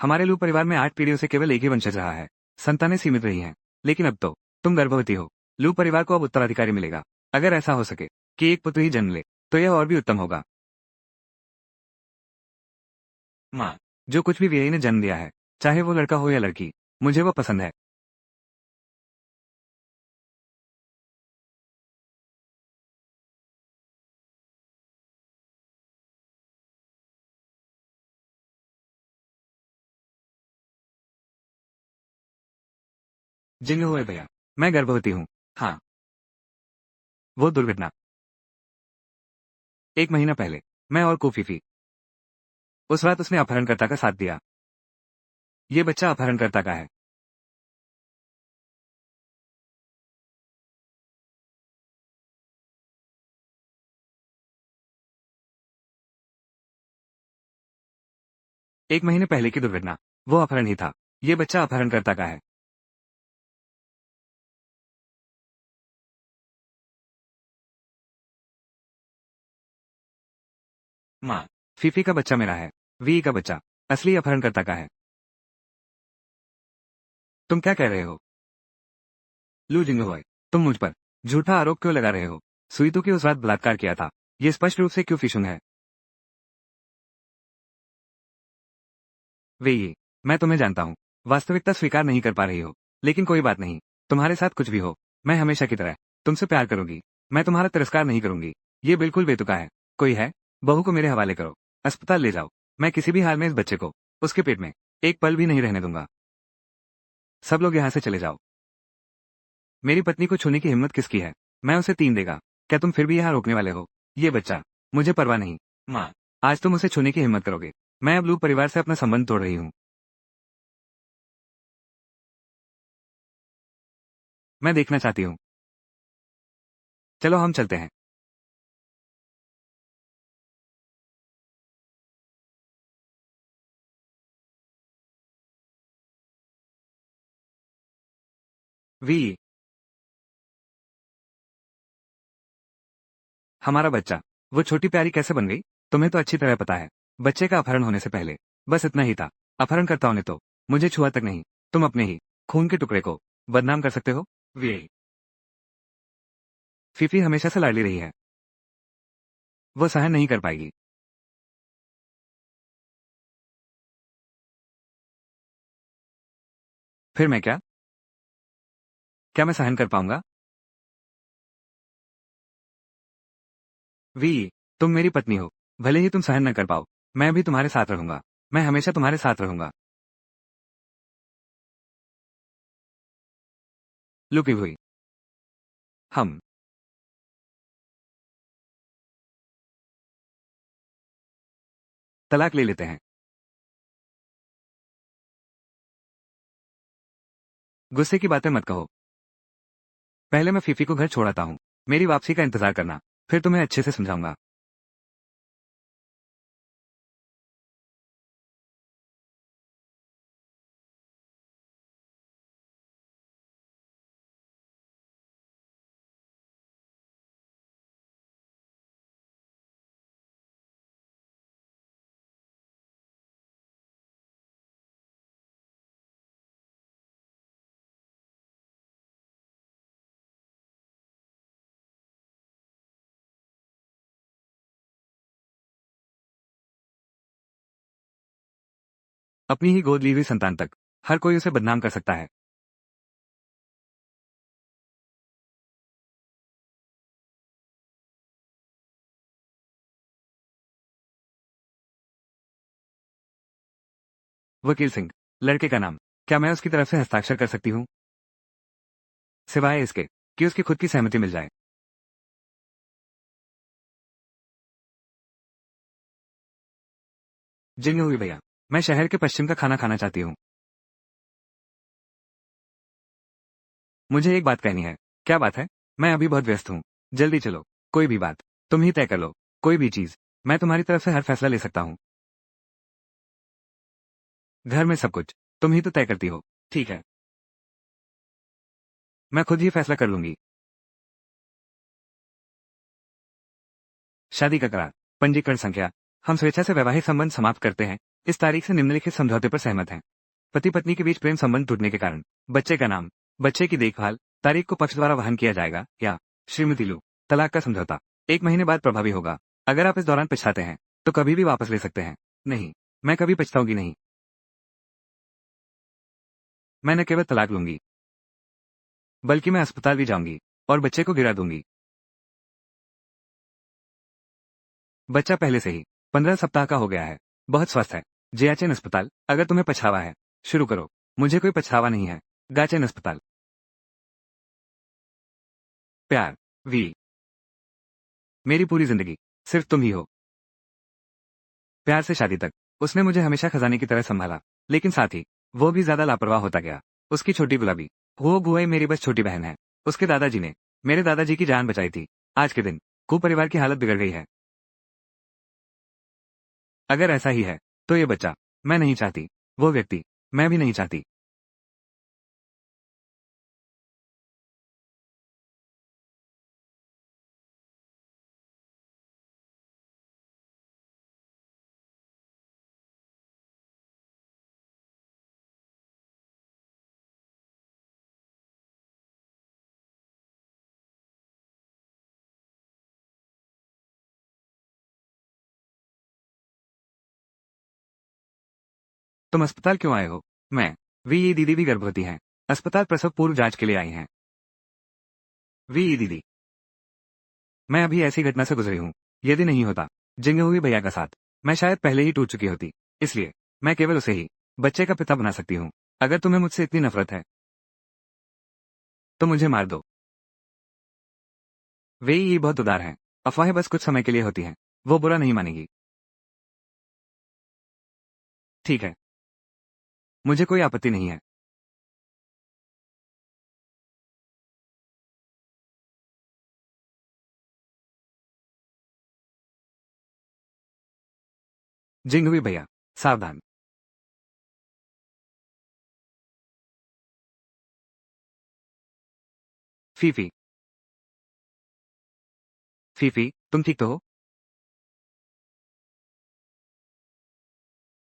हमारे लू परिवार में 8 पीढ़ियों से केवल एक ही वंशज रहा है। संतानें सीमित रही हैं। लेकिन अब तो तुम गर्भवती हो। लू परिवार को अब उत्तराधिकारी मिलेगा। अगर ऐसा हो सके कि एक पुत्र ही जन्म ले तो यह और भी उत्तम होगा। माँ, जो कुछ भी वीआई ने जन्म दिया है, चाहे वो लड़का हो या लड़की, मुझे वो पसंद है। जिंग हुए भैया, मैं गर्भवती हूँ। हाँ। वो दुर्घटना 1 महीना पहले, मैं और कोफीफी, उस रात उसने अपहरणकर्ता का साथ दिया। ये बच्चा अपहरणकर्ता का है। 1 महीने पहले की दुर्घटना, वो अपहरण ही था। ये बच्चा अपहरणकर्ता का है। माँ, फीफी का बच्चा मेरा है। वी का बच्चा असली अपहरणकर्ता का है। तुम क्या कह रहे हो? लू जिंगहुई, तुम मुझ पर झूठा आरोप क्यों लगा रहे हो? सुईतू की उस रात बलात्कार किया था। ये स्पष्ट रूप से क्यों फिशुंग है। वे ये, मैं तुम्हें जानता हूँ। वास्तविकता स्वीकार नहीं कर पा रही हो। लेकिन कोई बात नहीं। तुम्हारे साथ कुछ भी हो, मैं हमेशा की तरह तुमसे प्यार करूंगी। मैं तुम्हारा तिरस्कार नहीं करूंगी। ये बिल्कुल बेतुका है। कोई है? बहू को मेरे हवाले करो। अस्पताल ले जाओ। मैं किसी भी हाल में इस बच्चे को उसके पेट में एक पल भी नहीं रहने दूंगा। सब लोग यहाँ से चले जाओ। मेरी पत्नी को छूने की हिम्मत किसकी है? मैं उसे 3 देगा। क्या तुम फिर भी यहाँ रोकने वाले हो? ये बच्चा, मुझे परवाह नहीं। माँ, आज तुम उसे छूने की हिम्मत करोगे। मैं अब लू परिवार से अपना संबंध तोड़ रही हूँ। मैं देखना चाहती हूँ। चलो हम चलते हैं। वी, हमारा बच्चा, वो छोटी प्यारी कैसे बन गई? तुम्हें तो अच्छी तरह पता है। बच्चे का अपहरण होने से पहले बस इतना ही था। अपहरणकर्ताओं ने तो मुझे छुआ तक नहीं। तुम अपने ही खून के टुकड़े को बदनाम कर सकते हो? वी, फीफी हमेशा से लाडली रही है। वो सहन नहीं कर पाएगी। फिर मैं क्या मैं सहन कर पाऊंगा? वी, तुम मेरी पत्नी हो। भले ही तुम सहन न कर पाओ, मैं भी तुम्हारे साथ रहूंगा। मैं हमेशा तुम्हारे साथ रहूंगा। लुकी हुई, हम तलाक ले लेते हैं। गुस्से की बातें मत कहो। पहले मैं फीफी को घर छोड़ाता हूँ। मेरी वापसी का इंतजार करना। फिर तुम्हें अच्छे से समझाऊंगा। अपनी ही गोद ली हुई संतान तक हर कोई उसे बदनाम कर सकता है। वकील सिंह, लड़के का नाम, क्या मैं उसकी तरफ से हस्ताक्षर कर सकती हूँ? सिवाय इसके कि उसकी खुद की सहमति मिल जाए। जिंग हुई भैया, मैं शहर के पश्चिम का खाना खाना चाहती हूँ। मुझे एक बात कहनी है। क्या बात है? मैं अभी बहुत व्यस्त हूँ। जल्दी चलो। कोई भी बात तुम ही तय कर लो। कोई भी चीज, मैं तुम्हारी तरफ से हर फैसला ले सकता हूँ। घर में सब कुछ तुम ही तो तय करती हो। ठीक है, मैं खुद ही फैसला कर लूंगी। शादी का करार, पंजीकरण संख्या। हम स्वेच्छा से वैवाहिक संबंध समाप्त करते हैं इस तारीख से निम्नलिखित समझौते पर सहमत हैं। पति पत्नी के बीच प्रेम संबंध टूटने के कारण बच्चे का नाम, बच्चे की देखभाल, तारीख को पक्ष द्वारा वहन किया जाएगा, या श्रीमती लू, तलाक का समझौता 1 महीने बाद प्रभावी होगा। अगर आप इस दौरान पछताते हैं तो कभी भी वापस ले सकते हैं। नहीं, मैं कभी पछताऊंगी नहीं। मैं न केवल तलाक लूंगी, बल्कि मैं अस्पताल भी जाऊंगी और बच्चे को गिरा दूंगी। बच्चा पहले से ही 15 सप्ताह का हो गया है, बहुत स्वस्थ है। जियाचेन अस्पताल, अगर तुम्हें पछतावा है, शुरू करो। मुझे कोई पछतावा नहीं है। गाचेन अस्पताल। प्यार, वी, मेरी पूरी जिंदगी सिर्फ तुम ही हो। प्यार से शादी तक उसने मुझे हमेशा खजाने की तरह संभाला, लेकिन साथ ही वो भी ज्यादा लापरवाह होता गया। उसकी छोटी गुलाबी, वो बुआई मेरी बस छोटी बहन है। उसके दादाजी ने मेरे दादाजी की जान बचाई थी। आज के दिन कु परिवार की हालत बिगड़ गई है। अगर ऐसा ही है तो ये बच्चा मैं नहीं चाहती, वो व्यक्ति मैं भी नहीं चाहती। तुम अस्पताल क्यों आए हो? मैं वी ये दीदी भी गर्भवती हैं। अस्पताल प्रसव पूर्व जांच के लिए आई हैं। वी ये दीदी, मैं अभी ऐसी घटना से गुजरी हूँ। यदि नहीं होता जिंग हुई भैया का साथ, मैं शायद पहले ही टूट चुकी होती। इसलिए मैं केवल उसे ही बच्चे का पिता बना सकती हूँ। अगर तुम्हें मुझसे इतनी नफरत है तो मुझे मार दो। वे ये बहुत उदार हैं। अफवाहें बस कुछ समय के लिए होती हैं। वो बुरा नहीं मानेगी। ठीक है, मुझे कोई आपत्ति नहीं है। जिंग हुई भैया, सावधान। फीफी, फीफी, तुम ठीक तो हो?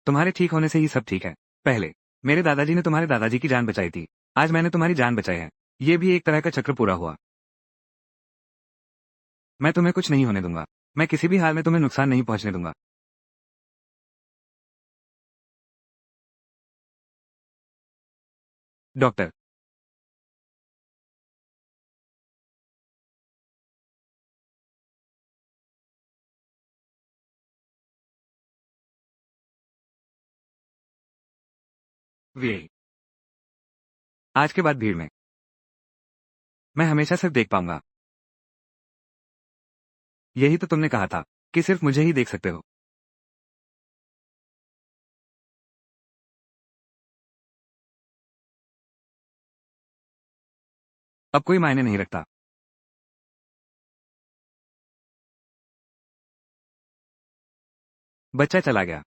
तुम्हारे ठीक होने से ही सब ठीक है। पहले मेरे दादाजी ने तुम्हारे दादाजी की जान बचाई थी। आज मैंने तुम्हारी जान बचाई है। ये भी एक तरह का चक्र पूरा हुआ। मैं तुम्हें कुछ नहीं होने दूंगा। मैं किसी भी हाल में तुम्हें नुकसान नहीं पहुंचने दूंगा। डॉक्टर, वे आज के बाद भीड़ में मैं हमेशा सिर्फ देख पाऊंगा। यही तो तुमने कहा था कि सिर्फ मुझे ही देख सकते हो। अब कोई मायने नहीं रखता। बच्चा चला गया,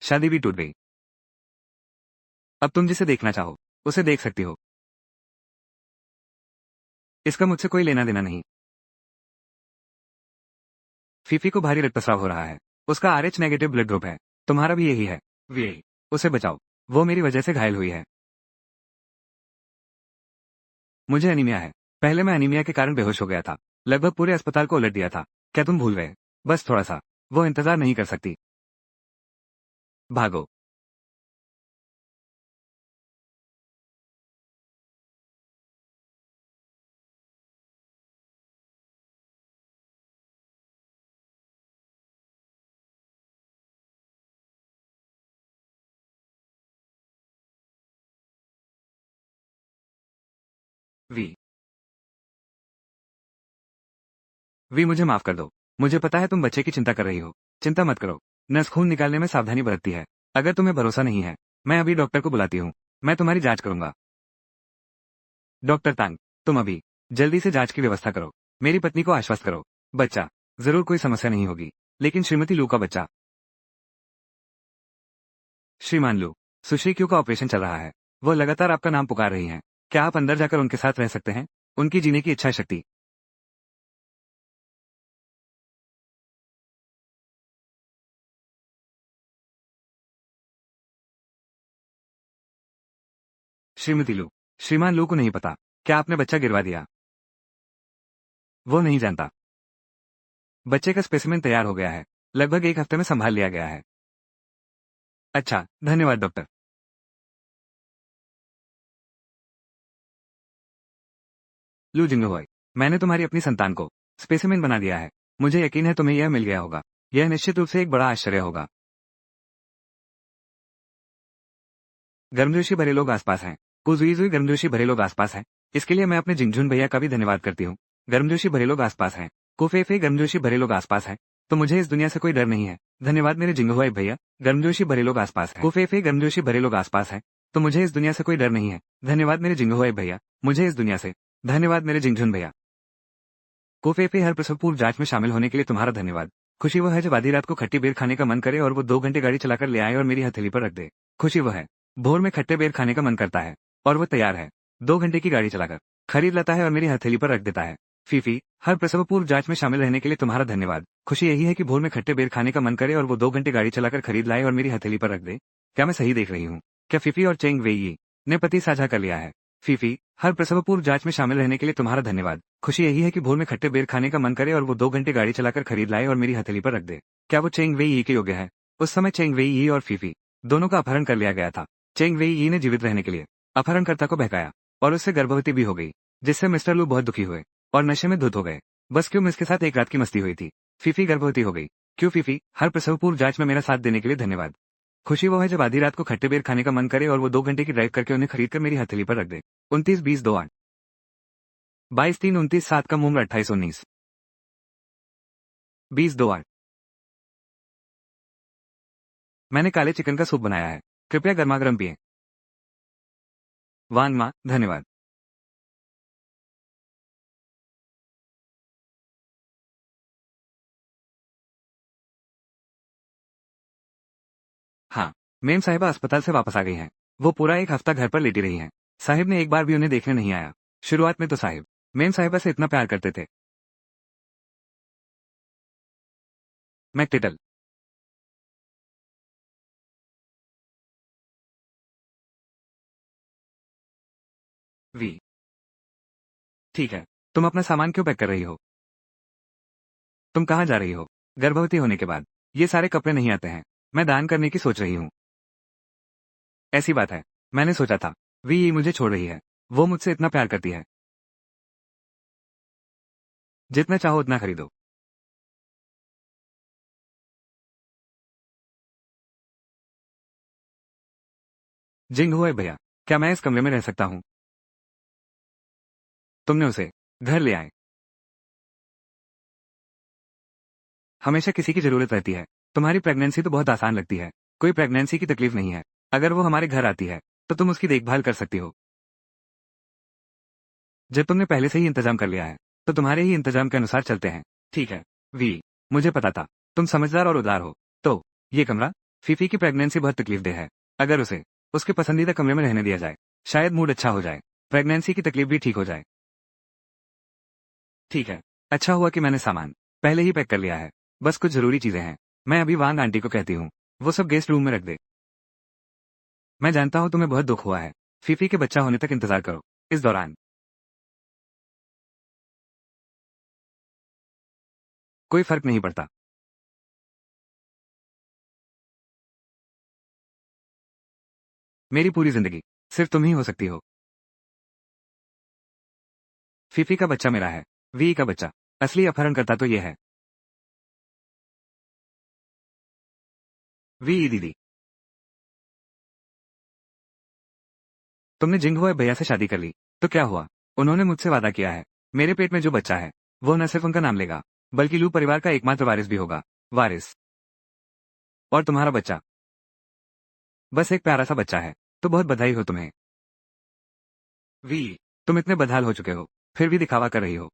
शादी भी टूट गई। अब तुम जिसे देखना चाहो उसे देख सकती हो। इसका मुझसे कोई लेना देना नहीं। फीफी को भारी रक्तस्राव हो रहा है। उसका RH नेगेटिव ब्लड ग्रुप है। तुम्हारा भी यही है। वे उसे बचाओ। वो मेरी वजह से घायल हुई है। मुझे एनीमिया है। पहले मैं एनीमिया के कारण बेहोश हो गया था। लगभग पूरे अस्पताल को उलट दिया था। क्या तुम भूल गए? बस थोड़ा सा। वो इंतजार नहीं कर सकती। भागो। वी वी मुझे माफ कर दो। मुझे पता है तुम बच्चे की चिंता कर रही हो। चिंता मत करो। नस खून निकालने में सावधानी बरतती है। अगर तुम्हें भरोसा नहीं है, मैं अभी डॉक्टर को बुलाती हूँ। मैं तुम्हारी जांच करूंगा। डॉक्टर तांग, तुम अभी जल्दी से जांच की व्यवस्था करो। मेरी पत्नी को आश्वस्त करो। बच्चा जरूर कोई समस्या नहीं होगी, लेकिन श्रीमती लू का बच्चा। श्रीमान लू, सुश्री क्यू का ऑपरेशन चल रहा है। वो लगातार आपका नाम पुकार रही हैं। क्या आप अंदर जाकर उनके साथ रह सकते हैं? उनकी जीने की इच्छा शक्ति। श्रीमती लू, श्रीमान लू को नहीं पता, क्या आपने बच्चा गिरवा दिया? वो नहीं जानता। बच्चे का स्पेसिमेन तैयार हो गया है, लगभग 1 हफ्ते में संभाल लिया गया है। अच्छा, धन्यवाद डॉक्टर। लू जिंगहुई, मैंने तुम्हारी अपनी संतान को स्पेसिमेन बना दिया है। मुझे यकीन है तुम्हें यह मिल गया होगा। यह निश्चित रूप से एक बड़ा आश्चर्य होगा। गर्मजोशी भरे लोग आसपास हैं। कुजुई गर्मजोशी भरे लोग आसपास हैं। इसके लिए मैं अपने जिंगझुन भैया का भी धन्यवाद करती हूँ। गर्मजोशी भरे लोग आसपास हैं। कुफेफे गर्मजोशी भरे लोग आसपास हैं। तो मुझे इस दुनिया से कोई डर नहीं है। धन्यवाद मेरे जिंगहुई भैया। गर्मजोशी भरे लोग आसपास हैं। कुफेफे गर्मजोशी भरे लोग आसपास हैं। तो मुझे इस दुनिया से कोई डर नहीं है। धन्यवाद मेरे जिंगहुई भैया। मुझे इस दुनिया से धन्यवाद मेरे जिंगझुन भैया। कोफेफे हर प्रसव पूर्व जांच में शामिल होने के लिए तुम्हारा धन्यवाद। खुशी वह है जब आधी रात को खट्टी बेर खाने का मन करे और वो 2 घंटे गाड़ी चलाकर ले आए और मेरी हथेली पर रख दे। खुशी वह है भोर में खट्टे बेर खाने का मन करता है और वो तैयार है 2 घंटे की गाड़ी चलाकर खरीद लाता है और मेरी हथेली पर रख देता है। फीफी, हर प्रसव पूर्व जांच में शामिल रहने के लिए तुम्हारा धन्यवाद। खुशी यही है कि भोर में खट्टे बेर खाने का मन करे और वो 2 घंटे गाड़ी चलाकर खरीद लाए और मेरी हथेली पर रख दे। क्या मैं सही देख रही हूँ? क्या फीफी और चेंग वेई ने पति साझा कर लिया है? फीफी, हर प्रसव पूर्व जांच में शामिल रहने के लिए तुम्हारा धन्यवाद। खुशी यही है कि भोर में खट्टे बेर खाने का मन करे और वो 2 घंटे गाड़ी चलाकर खरीद लाए और मेरी हथेली पर रख दे। क्या वो चेंग वेई के योग्य है? उस समय चेंग वेई और फीफी दोनों का अपहरण कर लिया गया था। चेंग वेई ने जीवित रहने के लिए अपहरणकर्ता को बहकाया और उससे गर्भवती भी हो गई, जिससे मिस्टर लू बहुत दुखी हुए और नशे में धुत हो गए। बस क्यों इसके साथ एक रात की मस्ती हुई थी। फीफी गर्भवती हो गई। क्यों फीफी, हर प्रसव पूर्व जांच में मेरा साथ देने के लिए धन्यवाद। खुशी वो है जब आधी रात को खट्टे बेर खाने का मन करे और वो 2 घंटे की ड्राइव करके उन्हें खरीद कर मेरी हथेली पर रख दे। 29-20-2-8 22-3-29-7 कम उम्र 28-19 20-2-8 मैंने काले चिकन का सूप बनाया है, कृपया गर्मागर्म पिएं। वान माँ, धन्यवाद। हाँ, मेम साहिबा अस्पताल से वापस आ गई हैं। वो पूरा 1 हफ्ता घर पर लेटी रही हैं। साहिब ने एक बार भी उन्हें देखने नहीं आया। शुरुआत में तो साहिब मेम साहिबा से इतना प्यार करते थे। मैकटिटल, वी, ठीक है। तुम अपना सामान क्यों पैक कर रही हो? तुम कहाँ जा रही हो? गर्भवती होने के बाद ये सारे कपड़े नहीं आते हैं। मैं दान करने की सोच रही हूँ। ऐसी बात है। मैंने सोचा था वी मुझे छोड़ रही है। वो मुझसे इतना प्यार करती है। जितना चाहो उतना खरीदो। जिंग हुए भैया, क्या मैं इस कमरे में रह सकता हूँ? तुमने उसे घर ले आए। हमेशा किसी की जरूरत रहती है। तुम्हारी प्रेगनेंसी तो बहुत आसान लगती है। कोई प्रेगनेंसी की तकलीफ नहीं है। अगर वो हमारे घर आती है तो तुम उसकी देखभाल कर सकती हो। जब तुमने पहले से ही इंतजाम कर लिया है तो तुम्हारे ही इंतजाम के अनुसार चलते हैं। ठीक है वी, मुझे पता था तुम समझदार और उदार हो। तो ये कमरा, फीफी की प्रेगनेंसी बहुत तकलीफदेह है। अगर उसे उसके पसंदीदा कमरे में रहने दिया जाए, शायद मूड अच्छा हो जाए, प्रेगनेंसी की तकलीफ भी ठीक हो जाए। ठीक है, अच्छा हुआ कि मैंने सामान पहले ही पैक कर लिया है। बस कुछ जरूरी चीजें हैं। मैं अभी वांग आंटी को कहती हूँ वो सब गेस्ट रूम में रख दे। मैं जानता हूँ तुम्हें बहुत दुख हुआ है। फीफी के बच्चा होने तक इंतजार करो। इस दौरान कोई फर्क नहीं पड़ता। मेरी पूरी जिंदगी सिर्फ तुम ही हो सकती हो। फीफी का बच्चा मेरा है। वी का बच्चा। असली अपहरणकर्ता तो ये है। वी दीदी, तुमने जिंगहुआ भैया से शादी कर ली तो क्या हुआ? उन्होंने मुझसे वादा किया है मेरे पेट में जो बच्चा है वो न सिर्फ उनका नाम लेगा बल्कि लू परिवार का एकमात्र वारिस भी होगा। वारिस। और तुम्हारा बच्चा बस एक प्यारा सा बच्चा है। तो बहुत बधाई हो तुम्हें। वी, तुम इतने बदहाल हो चुके हो फिर भी दिखावा कर रही हो।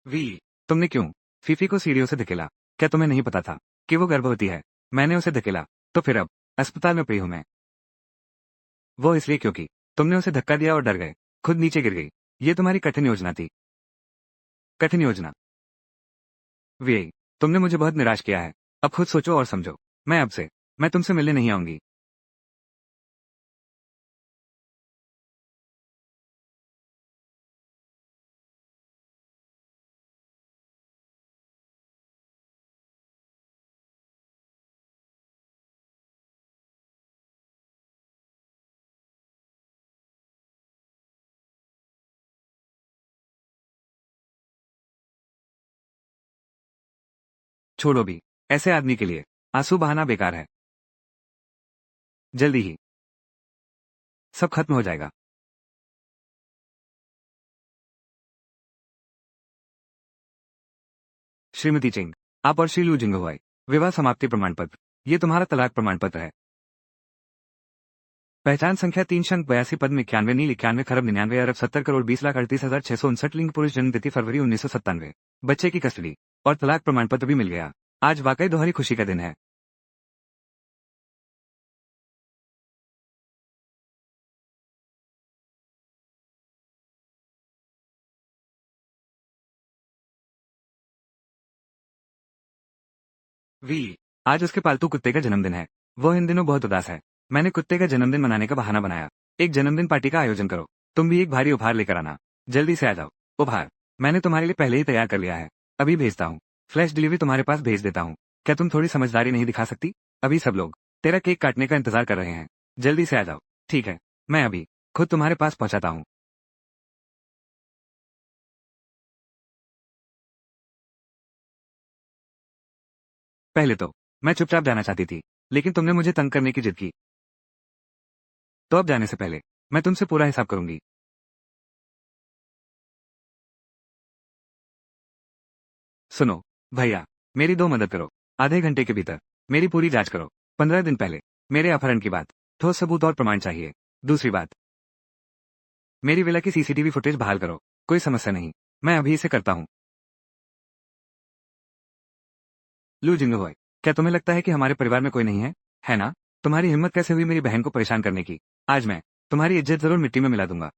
वी, तुमने क्यों फीफी को सीढ़ियों से धकेला? क्या तुम्हें नहीं पता था कि वो गर्भवती है? मैंने उसे धकेला तो फिर अब अस्पताल में पड़ी हूं मैं। वो इसलिए क्योंकि तुमने उसे धक्का दिया और डर गए, खुद नीचे गिर गई। ये तुम्हारी कठिन योजना थी। कठिन योजना। वे तुमने मुझे बहुत निराश किया है। अब खुद सोचो और समझो। मैं तुमसे मिलने नहीं आऊंगी। छोड़ो भी, ऐसे आदमी के लिए आंसू बहाना बेकार है। जल्दी ही सब खत्म हो जाएगा। श्रीमती चिंग, आप और श्री लू जिंगहुआई, विवाह समाप्ति प्रमाण पत्र। ये तुम्हारा तलाक प्रमाण पत्र है। पहचान संख्या 3 शंक 82 पद 91 नील 91 अरब 70 करोड़ 20 लाख 38,659 लिंग पुरुष जन्म तिथि फरवरी 1997। बच्चे की कस्टडी और तलाक प्रमाण पत्र भी मिल गया। आज वाकई दोहरी खुशी का दिन है। वी आज उसके पालतू कुत्ते का जन्मदिन है। वो इन दिनों बहुत उदास है। मैंने कुत्ते का जन्मदिन मनाने का बहाना बनाया। एक जन्मदिन पार्टी का आयोजन करो। तुम भी एक भारी उपहार लेकर आना। जल्दी से आ जाओ। उपहार मैंने तुम्हारे लिए पहले ही तैयार कर लिया है। अभी भेजता हूँ। फ्लैश डिलीवरी तुम्हारे पास भेज देता हूँ। क्या तुम थोड़ी समझदारी नहीं दिखा सकती? अभी सब लोग तेरा केक काटने का इंतजार कर रहे हैं। जल्दी से आ जाओ। ठीक है, मैं अभी खुद तुम्हारे पास पहुंचाता हूँ। पहले तो मैं चुपचाप जाना चाहती थी, लेकिन तुमने मुझे तंग करने की जिद की। तो अब जाने से पहले मैं तुमसे पूरा हिसाब करूंगी। सुनो भैया, मेरी दो मदद करो। आधे घंटे के भीतर मेरी पूरी जांच करो। 15 दिन पहले मेरे अपहरण की बात, ठोस सबूत और प्रमाण चाहिए। दूसरी बात, मेरी विला की सीसीटीवी फुटेज बहाल करो। कोई समस्या नहीं, मैं अभी इसे करता हूँ। लू जिंगहोय, क्या तुम्हें लगता है कि हमारे परिवार में कोई नहीं है? है ना? तुम्हारी हिम्मत कैसे हुई मेरी बहन को परेशान करने की? आज मैं तुम्हारी इज्जत जरूर मिट्टी में मिला दूंगा।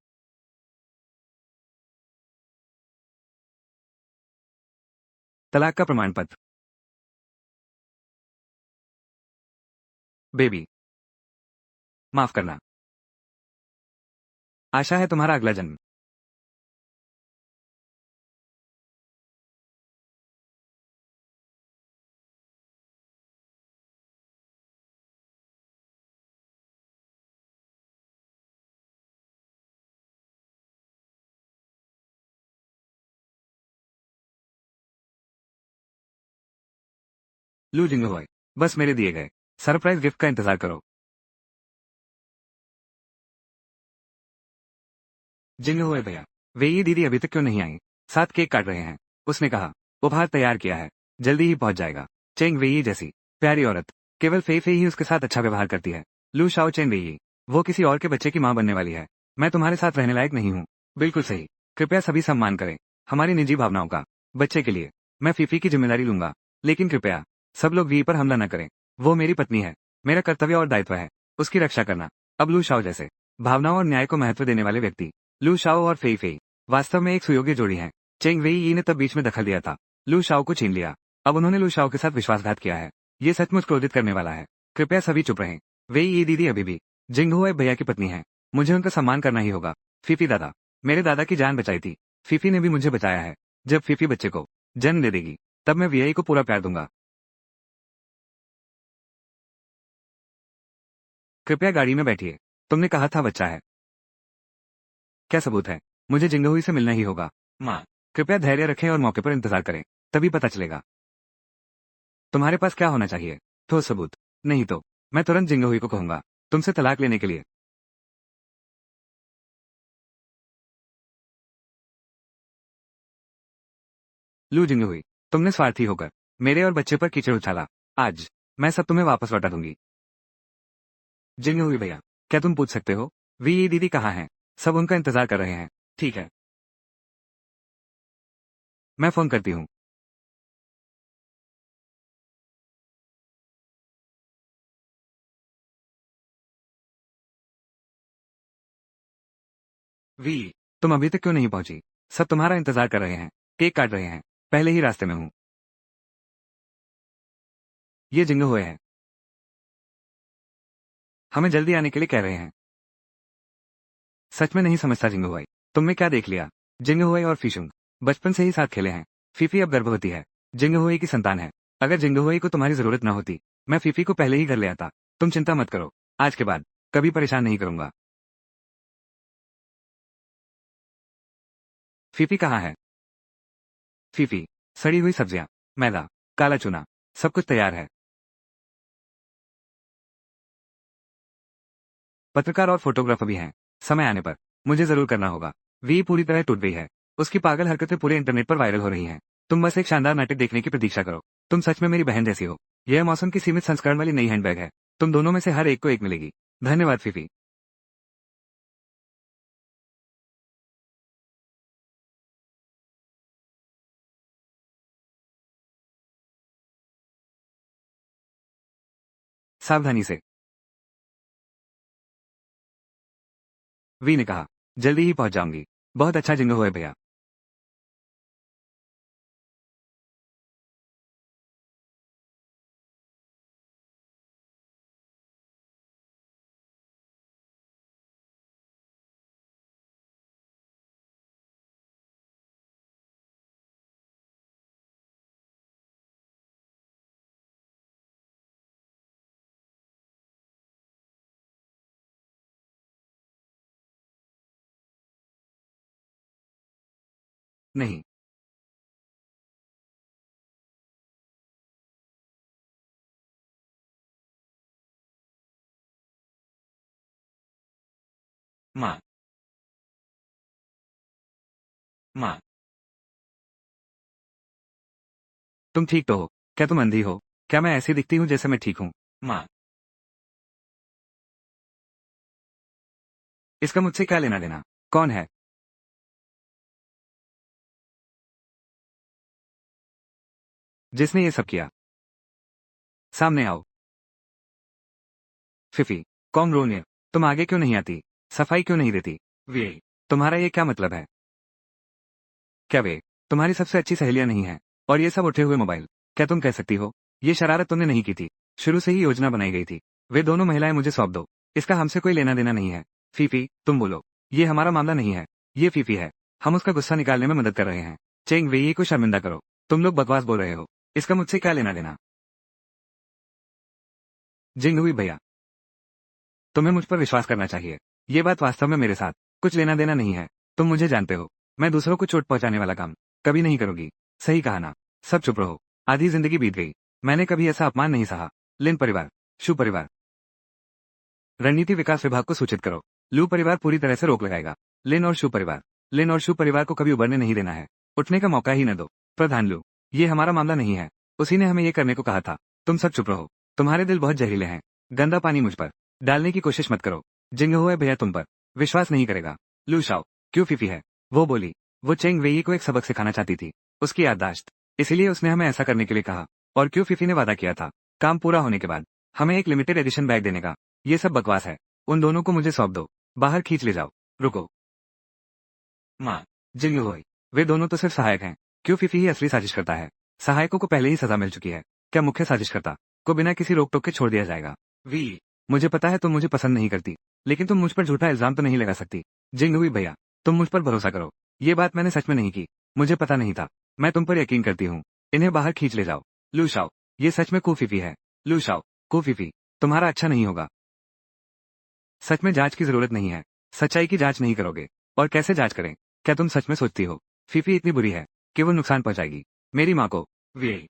तलाक का प्रमाण पत्र। बेबी, माफ करना। आशा है तुम्हारा अगला जन्म लू जिंगहोय, बस मेरे दिए गए सरप्राइज गिफ्ट का इंतजार करो। जिंगहोय भैया, वे ये दीदी अभी तक क्यों नहीं आई? साथ केक काट रहे हैं। उसने कहा उपहार तैयार किया है, जल्दी ही पहुंच जाएगा। चेंग वेई जैसी प्यारी औरत केवल फे फे ही उसके साथ अच्छा व्यवहार करती है। लू शाओ चेंग वेई, वो किसी और के बच्चे की मां बनने वाली है। मैं तुम्हारे साथ रहने लायक नहीं हूँ। बिल्कुल सही। कृपया सभी सम्मान करें हमारी निजी भावनाओं का। बच्चे के लिए मैं फीफी की जिम्मेदारी लूंगा, लेकिन कृपया सब लोग वी पर हमला न करें। वो मेरी पत्नी है। मेरा कर्तव्य और दायित्व है उसकी रक्षा करना। अब लू शाओ जैसे भावनाओं और न्याय को महत्व देने वाले व्यक्ति, लू शाओ और फेई फेई, वास्तव में एक सुयोग्य जोड़ी है। चेंग वेई यी ने तब बीच में दखल दिया था। लू शाओ को छीन लिया। अब उन्होंने लू शाओ के साथ विश्वासघात किया है। ये सचमुच क्रोधित करने वाला है। कृपया सभी चुप रहें। वेई ये दीदी अभी भी जिंगहुए भैया की पत्नी है। मुझे उनका सम्मान करना ही होगा। फीफी दादा, मेरे दादा की जान बचाई थी। फीफी ने भी मुझे बचाया है। जब फीफी बच्चे को जन्म दे देगी, तब मैं वीआई को पूरा प्यार दूंगा। कृपया गाड़ी में बैठिए। तुमने कहा था बच्चा है। क्या सबूत है? मुझे जिंगहुई से मिलना ही होगा। माँ, कृपया धैर्य रखें और मौके पर इंतजार करें। तभी पता चलेगा। तुम्हारे पास क्या होना चाहिए? ठोस सबूत। नहीं तो मैं तुरंत जिंगहुई को कहूंगा तुमसे तलाक लेने के लिए। लू जिंगहुई, तुमने स्वार्थी होकर मेरे और बच्चे पर कीचड़ उछाला। आज मैं सब तुम्हें वापस लौटा दूंगी। जिंगहुई भैया, क्या तुम पूछ सकते हो वी ये दीदी कहाँ हैं? सब उनका इंतजार कर रहे हैं। ठीक है, मैं फोन करती हूँ। वी, तुम अभी तक क्यों नहीं पहुंची? सब तुम्हारा इंतजार कर रहे हैं, केक काट रहे हैं, पहले ही रास्ते में हूँ। ये जिंग हुए हैं, हमें जल्दी आने के लिए कह रहे हैं। सच में नहीं समझता जिंग हुई, तुमने क्या देख लिया? जिंग हुई और फिशुंग बचपन से ही साथ खेले हैं। फीफी अब गर्भवती है, जिंग हुई की संतान है। अगर जिंग हुई को तुम्हारी जरूरत न होती, मैं फीफी को पहले ही घर ले आता। तुम चिंता मत करो, आज के बाद कभी परेशान नहीं करूंगा। फीफी कहाँ है? फीफी, सड़ी हुई सब्जियां, मैदा, काला चूना, सब कुछ तैयार है। पत्रकार और फोटोग्राफर भी हैं। समय आने पर मुझे जरूर करना होगा। वी पूरी तरह टूट गई है। उसकी पागल हरकतें पूरे इंटरनेट पर वायरल हो रही हैं। तुम बस एक शानदार नाटक देखने की प्रतीक्षा करो। तुम सच में मेरी बहन जैसी हो। यह मौसम की सीमित संस्करण वाली नई हैंडबैग है। तुम दोनों में से हर एक को एक मिलेगी। धन्यवाद फीफी। सावधानी से, वी ने कहा। जल्दी ही पहुंच जाऊंगी। बहुत अच्छा जिंग हुआ है भैया। नहीं, माँ, माँ, तुम ठीक तो हो? क्या तुम अंधी हो? क्या मैं ऐसी दिखती हूँ जैसे मैं ठीक हूँ? माँ, इसका मुझसे क्या लेना देना? कौन है जिसने ये सब किया? सामने आओ। फिफी, कॉन्ग्रोनियर, तुम आगे क्यों नहीं आती? सफाई क्यों नहीं देती? वे, तुम्हारा ये क्या मतलब है? क्या वे तुम्हारी सबसे अच्छी सहेलियां नहीं है? और ये सब उठे हुए मोबाइल, क्या तुम कह सकती हो? ये शरारत तुमने नहीं की थी। शुरू से ही योजना बनाई गई थी। वे दोनों महिलाएं मुझे सौंप दो। इसका हमसे कोई लेना देना नहीं है। फीफी, तुम बोलो। ये हमारा मामला नहीं है। ये फीफी है। हम उसका गुस्सा निकालने में मदद कर रहे हैं। चेंग वेई को शर्मिंदा करो। तुम लोग बकवास बोल रहे हो। इसका मुझसे क्या लेना देना? जिंग हुई भैया, तुम्हें मुझ पर विश्वास करना चाहिए। ये बात वास्तव में मेरे साथ कुछ लेना देना नहीं है। तुम मुझे जानते हो। मैं दूसरों को चोट पहुंचाने वाला काम कभी नहीं करूंगी। सही कहा ना? सब चुप रहो। आधी जिंदगी बीत गई। मैंने कभी ऐसा अपमान नहीं सहा। लिन परिवार, शु परिवार, रणनीति विकास विभाग को सूचित करो। लू परिवार पूरी तरह से रोक लगाएगा। लिन और शु परिवार को कभी उबरने नहीं देना है। उठने का मौका ही न दो। प्रधान लू, ये हमारा मामला नहीं है। उसी ने हमें ये करने को कहा था। तुम सब चुप रहो। तुम्हारे दिल बहुत जहरीले हैं। गंदा पानी मुझ पर डालने की कोशिश मत करो। जिंग हुए भैया तुम पर विश्वास नहीं करेगा। लू शाओ, क्यों फीफी है? वो बोली। वो चेंग वेई को एक सबक सिखाना चाहती थी। उसकी याददाश्त, इसीलिए उसने हमें ऐसा करने के लिए कहा। और क्यों फीफी ने वादा किया था काम पूरा होने के बाद हमें एक लिमिटेड एडिशन बैग देने का। ये सब बकवास है। उन दोनों को मुझे सौंप दो। बाहर खींच ले जाओ। रुको। माँ, जिंग हुई, वे दोनों तो सिर्फ सहायक हैं। क्यों फीफी ही असली साजिश करता है? सहायकों को पहले ही सजा मिल चुकी है। क्या मुख्य साजिशकर्ता को बिना किसी रोक टोक के छोड़ दिया जाएगा? वी, मुझे पता है तुम मुझे पसंद नहीं करती, लेकिन तुम मुझ पर झूठा इल्जाम तो नहीं लगा सकती। जिंग हुई भैया, तुम मुझ पर भरोसा करो। ये बात मैंने सच में नहीं की। मुझे पता नहीं था। मैं तुम पर यकीन करती हूँ। इन्हें बाहर खींच ले जाओ। लू शाओ, ये सच में कूफीफी है। लू शाओ, कूफीफी, तुम्हारा अच्छा नहीं होगा। सच में जांच की जरूरत नहीं है। सच्चाई की जांच नहीं करोगे और कैसे जांच करें? क्या तुम सच में सोचती हो फीफी इतनी बुरी है कि वो नुकसान पहुंचाएगी मेरी माँ को? वे,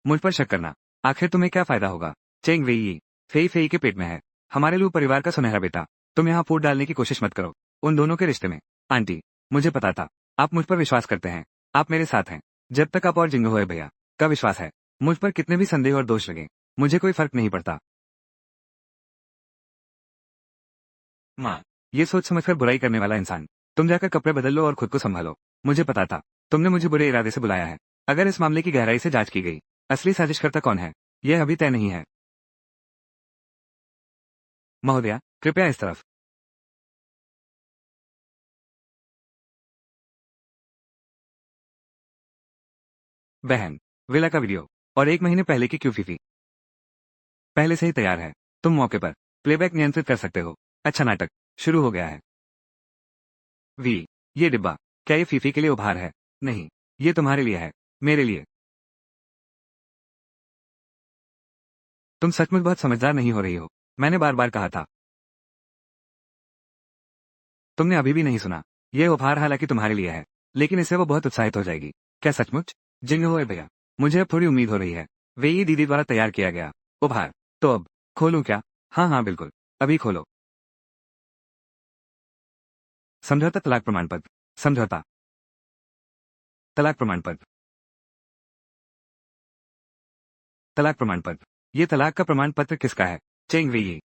मुझ पर शक करना, आखिर तुम्हें क्या फायदा होगा? चेंग वेई, फेई फेई के पेट में है। हमारे लू परिवार का सुनहरा बेटा। तुम यहाँ फूट डालने की कोशिश मत करो उन दोनों के रिश्ते में। आंटी, मुझे पता था आप मुझ पर विश्वास करते हैं। आप मेरे साथ हैं। जब तक आप और जिंग होए भैया का विश्वास है, मुझ पर कितने भी संदेह और दोष लगे, मुझे कोई फर्क नहीं पड़ता। माँ, ये सोच समझकर बुराई करने वाला इंसान, तुम जाकर कपड़े बदल लो और खुद को संभालो। मुझे पता था तुमने मुझे बुरे इरादे से बुलाया है। अगर इस मामले की गहराई से जांच की गई, असली साजिशकर्ता कौन है, यह अभी तय नहीं है। महोदया, कृपया इस तरफ। बहन, विला का वीडियो और 1 महीने पहले की क्यों फीफी पहले से ही तैयार है। तुम मौके पर प्लेबैक नियंत्रित कर सकते हो। अच्छा, नाटक शुरू हो गया है। वी, ये डिब्बा क्या ये फीफी के लिए उपहार है? नहीं, ये तुम्हारे लिए है, मेरे लिए। तुम सचमुच बहुत समझदार नहीं हो रही हो। मैंने बार बार कहा था। तुमने अभी भी नहीं सुना। यह उपहार हालांकि तुम्हारे लिए है, लेकिन इससे वो बहुत उत्साहित हो जाएगी। क्या सचमुच? जिंग हुए भैया, मुझे अब थोड़ी उम्मीद हो रही है। वे ये दीदी द्वारा तैयार किया गया उपहार। तो अब खोलूं क्या? हाँ हाँ बिल्कुल, अभी खोलो। समझौता तलाक प्रमाण पत्र। समझौता तलाक प्रमाण पत्र। तलाक प्रमाण पत्र। ये तलाक का प्रमाण पत्र किसका है? चेंग वे।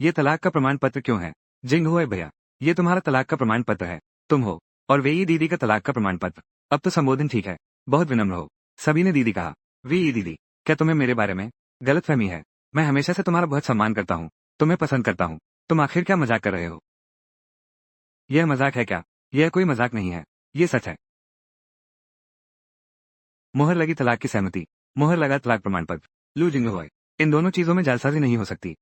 ये तलाक का प्रमाण पत्र क्यों है? जिंग हुए भैया, ये तुम्हारा तलाक का प्रमाण पत्र है। तुम हो और वेई दीदी का तलाक का प्रमाण पत्र। अब तो संबोधन ठीक है, बहुत विनम्र हो। सभी ने दीदी कहा। वेई दीदी, क्या तुम्हें मेरे बारे में गलतफहमी है? मैं हमेशा से तुम्हारा बहुत सम्मान करता हूँ, तुम्हें पसंद करता हूँ। तुम आखिर क्या मजाक कर रहे हो? यह मजाक है क्या? यह कोई मजाक नहीं है, ये सच है। मुहर लगी तलाक की सहमति, मुहर लगा तलाक प्रमाण पत्र। लू जिंग हुए, इन दोनों चीजों में जालसाजी नहीं हो सकती।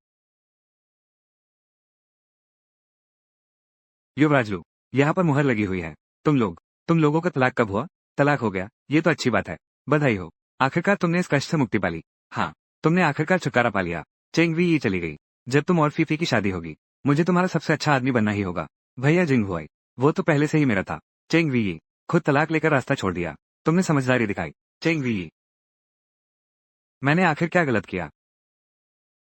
युवराज लू, यहाँ पर मुहर लगी हुई है। तुम लोगों का तलाक कब हुआ? तलाक हो गया, ये तो अच्छी बात है। बधाई हो, आखिरकार तुमने इस कष्ट से मुक्ति पाली। हाँ, तुमने आखिरकार छुटकारा पा लिया। चेंग वी चली गई। जब तुम और फीफी की शादी होगी, मुझे तुम्हारा सबसे अच्छा आदमी बनना ही होगा। भैया जिंग हुआ, वो तो पहले से ही मेरा था। चेंग वी खुद तलाक लेकर रास्ता छोड़ दिया। तुमने समझदारी दिखाई। चेंग वी, मैंने आखिर क्या गलत किया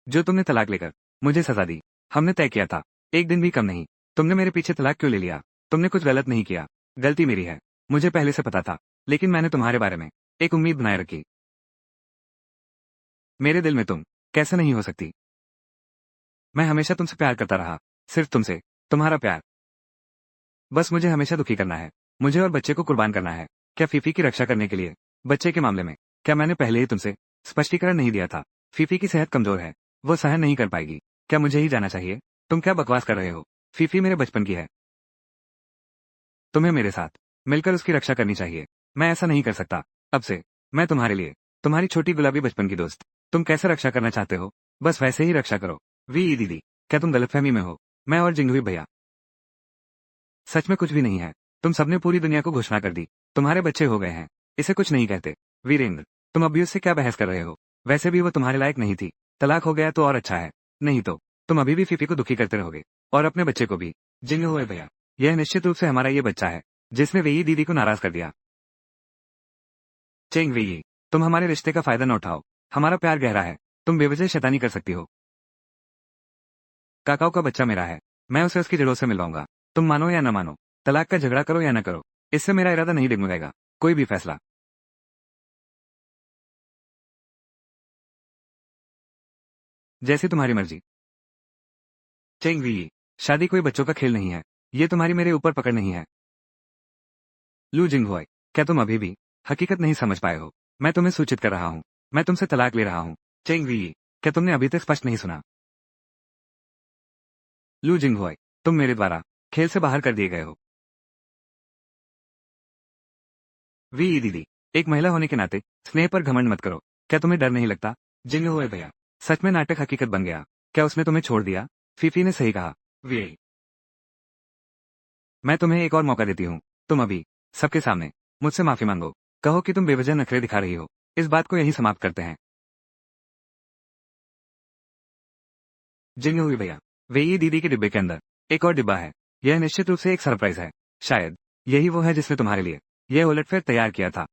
जो तुमने तलाक लेकर मुझे सजा दी? हमने तय किया था, एक दिन भी कम नहीं। तुमने मेरे पीछे तलाक क्यों ले लिया? तुमने कुछ गलत नहीं किया। गलती मेरी है, मुझे पहले से पता था। लेकिन मैंने तुम्हारे बारे में एक उम्मीद बनाए रखी। मेरे दिल में तुम कैसे नहीं हो सकती? मैं हमेशा तुमसे प्यार करता रहा, सिर्फ तुमसे। तुम्हारा प्यार बस मुझे हमेशा दुखी करना है। मुझे और बच्चे को कुर्बान करना है। क्या फीफी की रक्षा करने के लिए? बच्चे के मामले में क्या मैंने पहले ही तुमसे स्पष्टीकरण नहीं दिया था? फीफी की सेहत कमजोर है, वो सहन नहीं कर पाएगी। क्या मुझे ही जाना चाहिए? तुम क्या बकवास कर रहे हो? फीफी मेरे बचपन की है, तुम्हें मेरे साथ मिलकर उसकी रक्षा करनी चाहिए। मैं ऐसा नहीं कर सकता। अब से मैं तुम्हारे लिए तुम्हारी छोटी गुलाबी बचपन की दोस्त। तुम कैसे रक्षा करना चाहते हो, बस वैसे ही रक्षा करो। वी दीदी, क्या तुम गलतफहमी में हो? मैं और जिंगवी भैया सच में कुछ भी नहीं है। तुम सबने पूरी दुनिया को घोषणा कर दी। तुम्हारे बच्चे हो गए हैं, इसे कुछ नहीं कहते। वीरेंद्र, तुम अभी उससे क्या बहस कर रहे हो? वैसे भी वो तुम्हारे लायक नहीं थी। तलाक हो गया तो और अच्छा है, नहीं तो तुम अभी भी फीफी को दुखी करते रहोगे और अपने बच्चे को भी। जिंग हुए भैया, यह निश्चित रूप से हमारा ये बच्चा है जिसने वेई दीदी को नाराज कर दिया। चेंग वेई, तुम हमारे रिश्ते का फायदा न उठाओ। हमारा प्यार गहरा है, तुम बेवजह शैतानी कर सकती हो। काकाओ का बच्चा मेरा है, मैं उसे उसकी जड़ों से मिलवाऊंगा। तुम मानो या न मानो, तलाक का झगड़ा करो या न करो, इससे मेरा इरादा नहीं डगमगाएगा। कोई भी फैसला जैसी तुम्हारी मर्जी। चेंग वी, शादी कोई बच्चों का खेल नहीं है। ये तुम्हारी मेरे ऊपर पकड़ नहीं है। लू जिंग हुई, क्या तुम अभी भी हकीकत नहीं समझ पाए हो? मैं तुम्हें सूचित कर रहा हूँ, मैं तुमसे तलाक ले रहा हूँ। चेंग वी, क्या तुमने अभी तक स्पष्ट नहीं सुना? लू जिंग हुई, तुम मेरे द्वारा खेल से बाहर कर दिए गए हो। वी दीदी, एक महिला होने के नाते स्नेह पर घमंड मत करो। क्या तुम्हें डर नहीं लगता? जिंग हुए भैया, सच में नाटक हकीकत बन गया। क्या उसने तुम्हें छोड़ दिया? फीफी ने सही कहा। वी, मैं तुम्हें एक और मौका देती हूँ। तुम अभी सबके सामने मुझसे माफी मांगो। कहो कि तुम बेवजह नखरे दिखा रही हो। इस बात को यहीं समाप्त करते हैं। जिंग हुई भैया, वेई दीदी के डिब्बे के अंदर एक और डिब्बा है। यह निश्चित रूप से एक सरप्राइज है। शायद यही वो है जिसने तुम्हारे लिए यह उलटफेर तैयार किया था।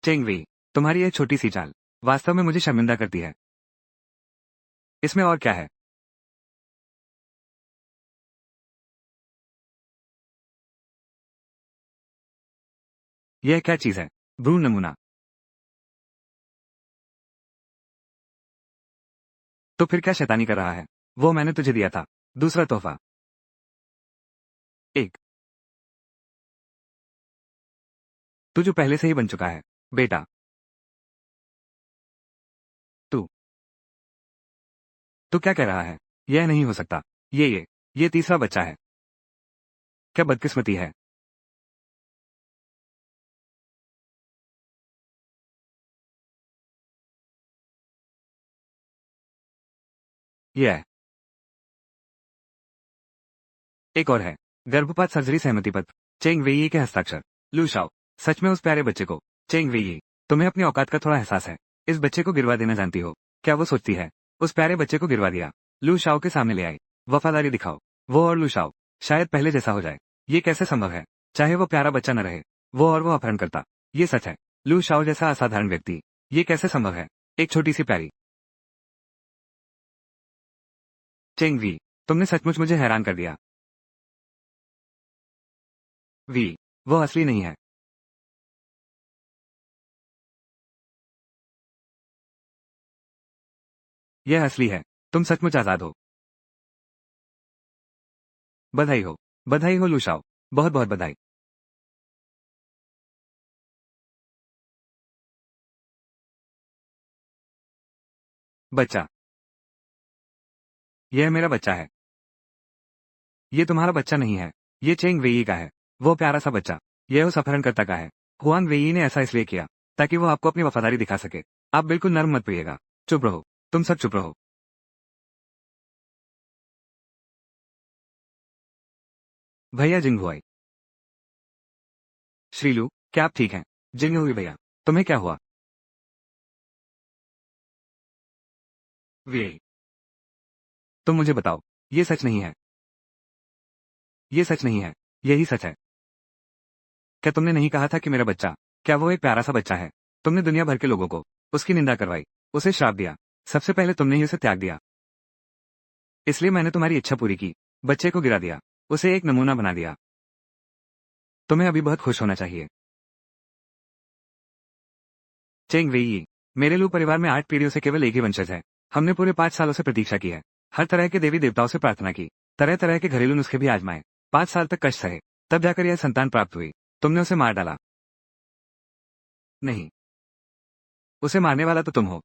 चेंग वेई, तुम्हारी यह छोटी सी चाल वास्तव में मुझे शर्मिंदा करती है। इसमें और क्या है? यह क्या चीज है? भ्रूण नमूना? तो फिर क्या शैतानी कर रहा है? वो मैंने तुझे दिया था, दूसरा तोहफा। एक तू जो पहले से ही बन चुका है। बेटा, तू तू क्या कह रहा है? यह नहीं हो सकता। ये तीसरा बच्चा है। क्या बदकिस्मती है। यह है। एक और है। गर्भपात सर्जरी सहमति पत्र। चेंग वेई के हस्ताक्षर। लू शाओ। सच में उस प्यारे बच्चे को। चेंग वेई, तुम्हें अपनी औकात का थोड़ा एहसास है। इस बच्चे को गिरवा देना जानती हो। क्या वो सोचती है। उस प्यारे बच्चे को गिरवा दिया। लू शाओ के सामने ले आई। वफादारी दिखाओ। वो और लू शाओ शायद पहले जैसा हो जाए। ये कैसे संभव है। चाहे वो प्यारा बच्चा न रहे। वो और वो अपहरण करता। ये सच है। लू शाओ जैसा असाधारण व्यक्ति। ये कैसे संभव है। एक छोटी सी प्यारी चेंग वी, तुमने सचमुच मुझे हैरान कर दिया। वी, वो असली नहीं है। यह असली है। तुम सचमुच आजाद हो। बधाई हो। बधाई हो लूशाओ। बहुत बहुत बधाई। बच्चा। यह मेरा बच्चा है। ये तुम्हारा बच्चा नहीं है। ये चेंग वेई का है। वो प्यारा सा बच्चा। यह उस अपहरणकर्ता का है। हुआन वेई ने ऐसा इसलिए किया ताकि वो आपको अपनी वफादारी दिखा सके। आप बिल्कुल नर्म मत पिएगा। चुप रहो। तुम सब चुप रहो। भैया जिंगहुआई। श्रीलू, क्या आप ठीक हैं। जिंगहुई भैया, तुम्हें क्या हुआ। वेई, तुम मुझे बताओ। ये सच नहीं है। ये सच नहीं है। यही सच है। क्या तुमने नहीं कहा था कि मेरा बच्चा। क्या वो एक प्यारा सा बच्चा है। तुमने दुनिया भर के लोगों को उसकी निंदा करवाई। उसे श्राप दिया। सबसे पहले तुमने ही उसे त्याग दिया। इसलिए मैंने तुम्हारी इच्छा पूरी की। बच्चे को गिरा दिया। उसे एक नमूना बना दिया। तुम्हें अभी बहुत खुश होना चाहिए। चेंग वेई, मेरे लू परिवार में 8 पीढ़ियों से केवल एक ही वंशज है। हमने पूरे 5 सालों से प्रतीक्षा की है। हर तरह के देवी देवताओं से प्रार्थना की। तरह तरह के घरेलू नुस्खे भी आजमाए। 5 साल तक कष्ट सहे। तब जाकर यह संतान प्राप्त हुई। तुमने उसे मार डाला। नहीं, उसे मारने वाला तो तुम हो।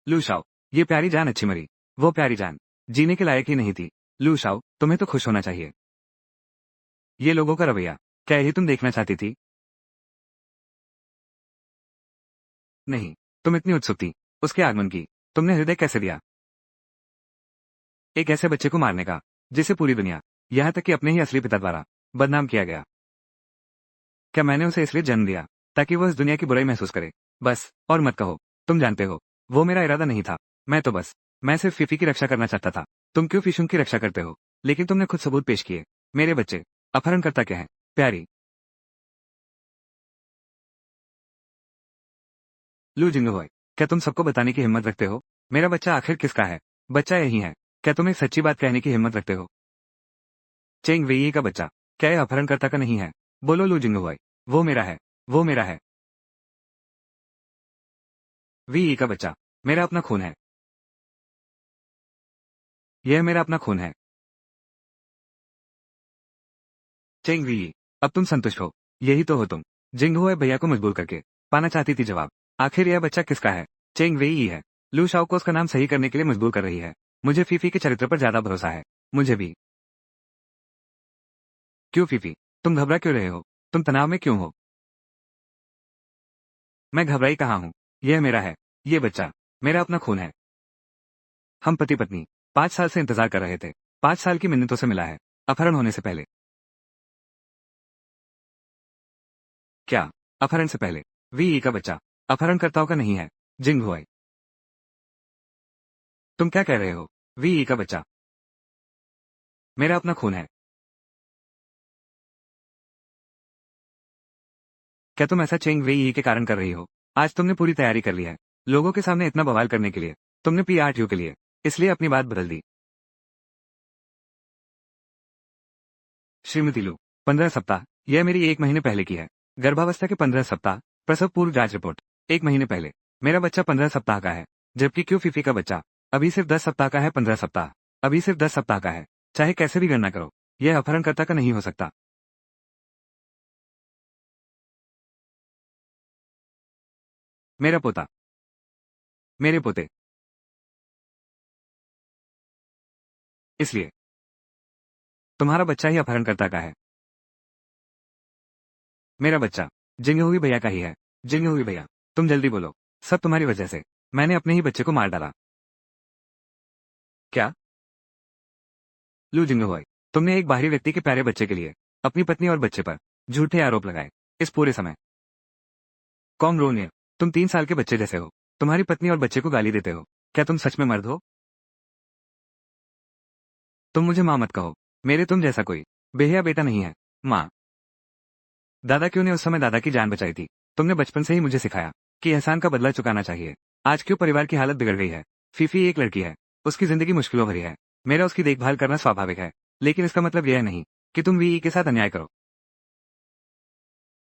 लू शाओ, ये प्यारी जान अच्छी मरी। वो प्यारी जान जीने के लायक ही नहीं थी। लू शाओ, तुम्हें तो खुश होना चाहिए। ये लोगों का रवैया, क्या यही तुम देखना चाहती थी। नहीं, तुम इतनी उत्सुक थी उसके आगमन की। तुमने हृदय कैसे दिया एक ऐसे बच्चे को मारने का जिसे पूरी दुनिया, यहां तक कि अपने ही असली पिता द्वारा बदनाम किया गया। क्या मैंने उसे इसलिए जन्म दिया ताकि वह इस दुनिया की बुराई महसूस करे। बस और मत कहो। तुम जानते हो वो मेरा इरादा नहीं था। मैं सिर्फ फीफी की रक्षा करना चाहता था। तुम क्यों फिशुंग की रक्षा करते हो। लेकिन तुमने खुद सबूत पेश किए। मेरे बच्चे अपहरणकर्ता क्या है। प्यारी लू जिंगहुई, क्या तुम सबको बताने की हिम्मत रखते हो। मेरा बच्चा आखिर किसका है। बच्चा यही है। क्या तुम एक सच्ची बात कहने की हिम्मत रखते हो। चेंग वेई का बच्चा। क्या यह अपहरणकर्ता का नहीं है। बोलो लू जिंगहुई। वो मेरा है। वो मेरा है। वी का बच्चा। मेरा अपना खून है। यह मेरा अपना खून है। चेंग वी, अब तुम संतुष्ट हो। यही तो हो तुम। जिंगहुए भैया को मजबूर करके पाना चाहती थी जवाब। आखिर यह बच्चा किसका है। चेंग वेई है। लू शाओ को उसका नाम सही करने के लिए मजबूर कर रही है। मुझे फीफी के चरित्र पर ज्यादा भरोसा है। मुझे भी। क्यों फीफी, तुम घबरा क्यों रहे हो। तुम तनाव में क्यों हो। मैं घबराई कहाँ हूँ। यह मेरा है। ये बच्चा मेरा अपना खून है। हम पति पत्नी 5 साल से इंतजार कर रहे थे। 5 साल की मिन्नतों से मिला है। अपहरण होने से पहले। क्या अपहरण से पहले। वी का बच्चा अपहरणकर्ताओं का नहीं है। जिंगहुई, तुम क्या कह रहे हो। वी का बच्चा मेरा अपना खून है। क्या तुम ऐसा चेंग वेई के कारण कर रही हो। आज तुमने पूरी तैयारी कर ली है। लोगों के सामने इतना बवाल करने के लिए। तुमने पीआरटीयू के लिए इसलिए अपनी बात बदल दी। श्रीमती लू, 15 सप्ताह। यह मेरी 1 महीने पहले की है। गर्भावस्था के 15 सप्ताह। प्रसव पूर्व जांच रिपोर्ट। 1 महीने पहले। मेरा बच्चा 15 सप्ताह का है। जबकि क्यों फीफी का बच्चा अभी सिर्फ 10 सप्ताह का है। 15 सप्ताह अभी सिर्फ 10 सप्ताह का है। चाहे कैसे भी गणना करो, यह अपहरणकर्ता का नहीं हो सकता। मेरा पोता। मेरे पोते। इसलिए तुम्हारा बच्चा ही अपहरणकर्ता का है। मेरा बच्चा जिंगहुई भैया का ही है। जिंगहुई भैया, तुम जल्दी बोलो। सब तुम्हारी वजह से। मैंने अपने ही बच्चे को मार डाला। क्या? लू जिंगहुई, तुमने एक बाहरी व्यक्ति के प्यारे बच्चे के लिए अपनी पत्नी और बच्चे पर झूठे आरोप लगाए। इस पूरे समय कॉम रोनियर, तुम 3 साल के बच्चे जैसे हो। तुम्हारी पत्नी और बच्चे को गाली देते हो। क्या तुम सच में मर्द हो? तुम मुझे माँ मत कहो। मेरे तुम जैसा कोई बेहया बेटा नहीं है। माँ, दादा क्यों ने उस समय दादा की जान बचाई थी? तुमने बचपन से ही मुझे सिखाया कि एहसान का बदला चुकाना चाहिए। आज क्यों परिवार की हालत बिगड़ गई है? फीफी एक लड़की है। उसकी जिंदगी मुश्किलों भरी है। मेरा उसकी देखभाल करना स्वाभाविक है, लेकिन इसका मतलब यह नहीं कि तुम वीई के साथ अन्याय करो।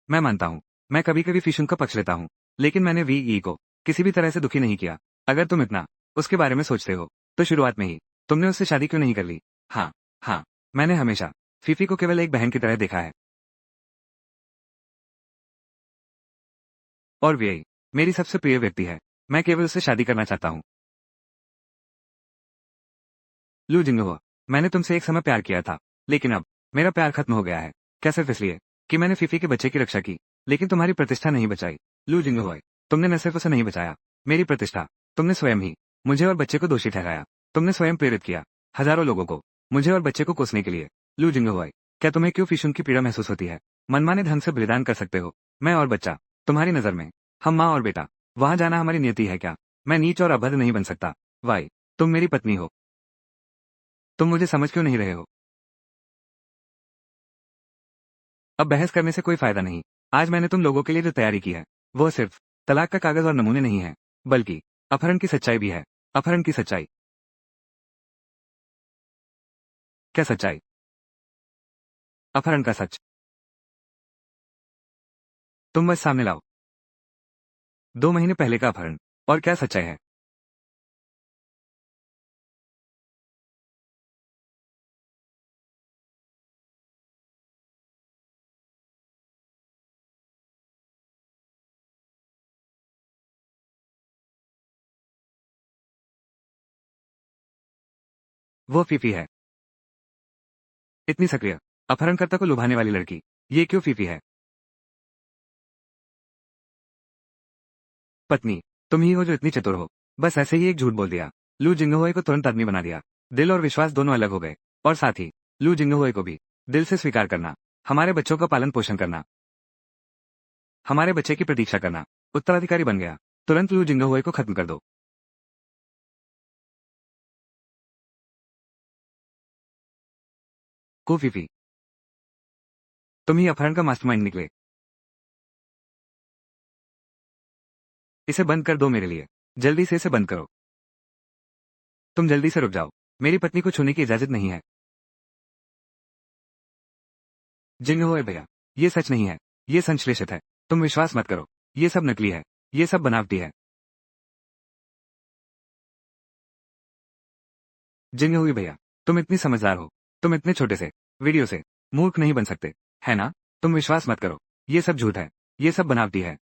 मैं मानता हूँ, मैं कभी कभी फिशुन का पक्ष लेता हूँ, लेकिन मैंने वीई को किसी भी तरह से दुखी नहीं किया। अगर तुम इतना उसके बारे में सोचते हो, तो शुरुआत में ही तुमने उससे शादी क्यों नहीं कर ली? हाँ, हाँ, मैंने हमेशा फीफी को केवल एक बहन की तरह देखा है। और वीई मेरी सबसे प्रिय व्यक्ति है। मैं केवल उससे शादी करना चाहता हूँ। लू जिंगहुआ, मैंने तुमसे एक समय प्यार किया था, लेकिन अब मेरा प्यार खत्म हो गया है। क्या सिर्फ इसलिए कि मैंने फीफी के बच्चे की रक्षा की, लेकिन तुम्हारी प्रतिष्ठा नहीं बचाई? लू जिंगहुआ, तुमने न सिर्फ उसे नहीं बचाया, मेरी प्रतिष्ठा तुमने स्वयं ही मुझे और बच्चे को दोषी ठहराया। तुमने स्वयं प्रेरित किया हजारों लोगों को मुझे और बच्चे को कोसने के लिए। लू जिंगहुआ, क्या तुम्हें क्यों फिशुन की पीड़ा महसूस होती है? मनमाने ढंग से बलिदान कर सकते हो। मैं और बच्चा तुम्हारी नजर में, हम माँ और बेटा, वहां जाना हमारी नियति है क्या? मैं नीच और अभद्र नहीं बन सकता। वाई, तुम मेरी पत्नी हो। तुम मुझे समझ क्यों नहीं रहे हो? अब बहस करने से कोई फायदा नहीं। आज मैंने तुम लोगों के लिए जो तैयारी की है, वो सिर्फ तलाक का कागज और नमूने नहीं है, बल्कि अपहरण की सच्चाई भी है। अपहरण की सच्चाई। क्या सच्चाई? अपहरण का सच। तुम बस सामने लाओ। 2 महीने पहले का अपहरण। और क्या सच्चाई है? वो फीफी है। इतनी सक्रिय, अपहरणकर्ता को लुभाने वाली लड़की। ये क्यों फीफी है? पत्नी, तुम ही हो जो इतनी चतुर हो। बस ऐसे ही एक झूठ बोल दिया। लू जिंगहुए को तुरंत आदमी बना दिया। दिल और विश्वास दोनों अलग हो गए। और साथ ही लू जिंगहुए को भी दिल से स्वीकार करना, हमारे बच्चों का पालन पोषण करना, हमारे बच्चे की प्रतीक्षा करना, उत्तराधिकारी बन गया। तुरंत लू जिंगहुए को खत्म कर दो। को फीफी, तुम ही अपहरण का मास्टरमाइंड निकले। इसे बंद कर दो मेरे लिए। जल्दी से इसे बंद करो। तुम जल्दी से रुक जाओ। मेरी पत्नी को छूने की इजाजत नहीं है। जिंगहुए भैया, ये सच नहीं है। ये संश्लेषित है। तुम विश्वास मत करो। ये सब नकली है। ये सब बनावटी है। जिंगहुई भैया, तुम इतनी समझदार हो। तुम इतने छोटे से वीडियो से मूर्ख नहीं बन सकते, है ना? तुम विश्वास मत करो। ये सब झूठ है। ये सब बनावटी है।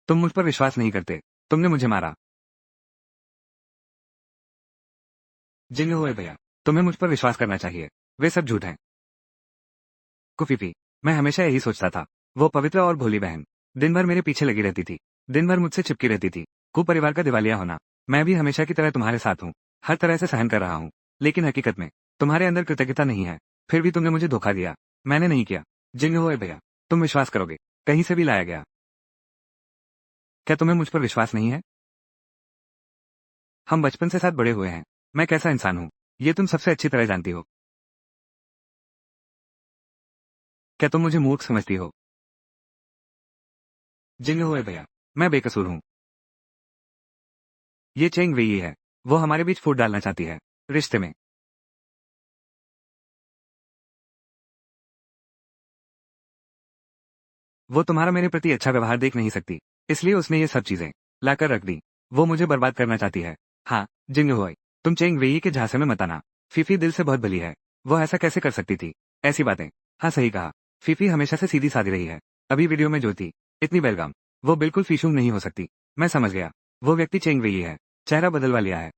तुम मुझ पर विश्वास नहीं करते। तुमने मुझे मारा। जिंगहुए भैया, तुम्हें मुझ पर विश्वास करना चाहिए। वे सब झूठ हैं। कुफीफी, मैं हमेशा यही सोचता था। वो पवित्र और भोली बहन दिन भर मेरे पीछे लगी रहती थी। दिन भर मुझसे चिपकी रहती थी। परिवार का दिवालिया होना। मैं भी हमेशा की तरह तुम्हारे साथ हूँ। हर तरह से सहन कर रहा हूँ। लेकिन हकीकत में तुम्हारे अंदर कृतज्ञता नहीं है। फिर भी तुमने मुझे धोखा दिया। मैंने नहीं किया। जिंगहुए भैया, तुम विश्वास करोगे, कहीं से भी लाया गया। क्या तुम्हें मुझ पर विश्वास नहीं है? हम बचपन से साथ बड़े हुए हैं। मैं कैसा इंसान हूँ, ये तुम सबसे अच्छी तरह जानती हो। क्या तुम मुझे मूर्ख समझती हो? जिंगहुए भैया, मैं बेकसूर हूँ। ये चेंग वेई है। वो हमारे बीच फूट डालना चाहती है। रिश्ते में। वो तुम्हारा मेरे प्रति अच्छा व्यवहार देख नहीं सकती, इसलिए उसने ये सब चीजें लाकर रख दी। वो मुझे बर्बाद करना चाहती है। हाँ, जिंगहुई, तुम चेंग वेई के झांसे में मत आना। फीफी दिल से बहुत भली है। वो ऐसा कैसे कर सकती थी? ऐसी बातें। हाँ, सही कहा। फीफी हमेशा से सीधी सादी रही है। अभी वीडियो में जो थी, इतनी बेलगाम, वो बिल्कुल फीशुंग नहीं हो सकती। मैं समझ गया। वो व्यक्ति चेंग वेई है। चेहरा बदलवा लिया है।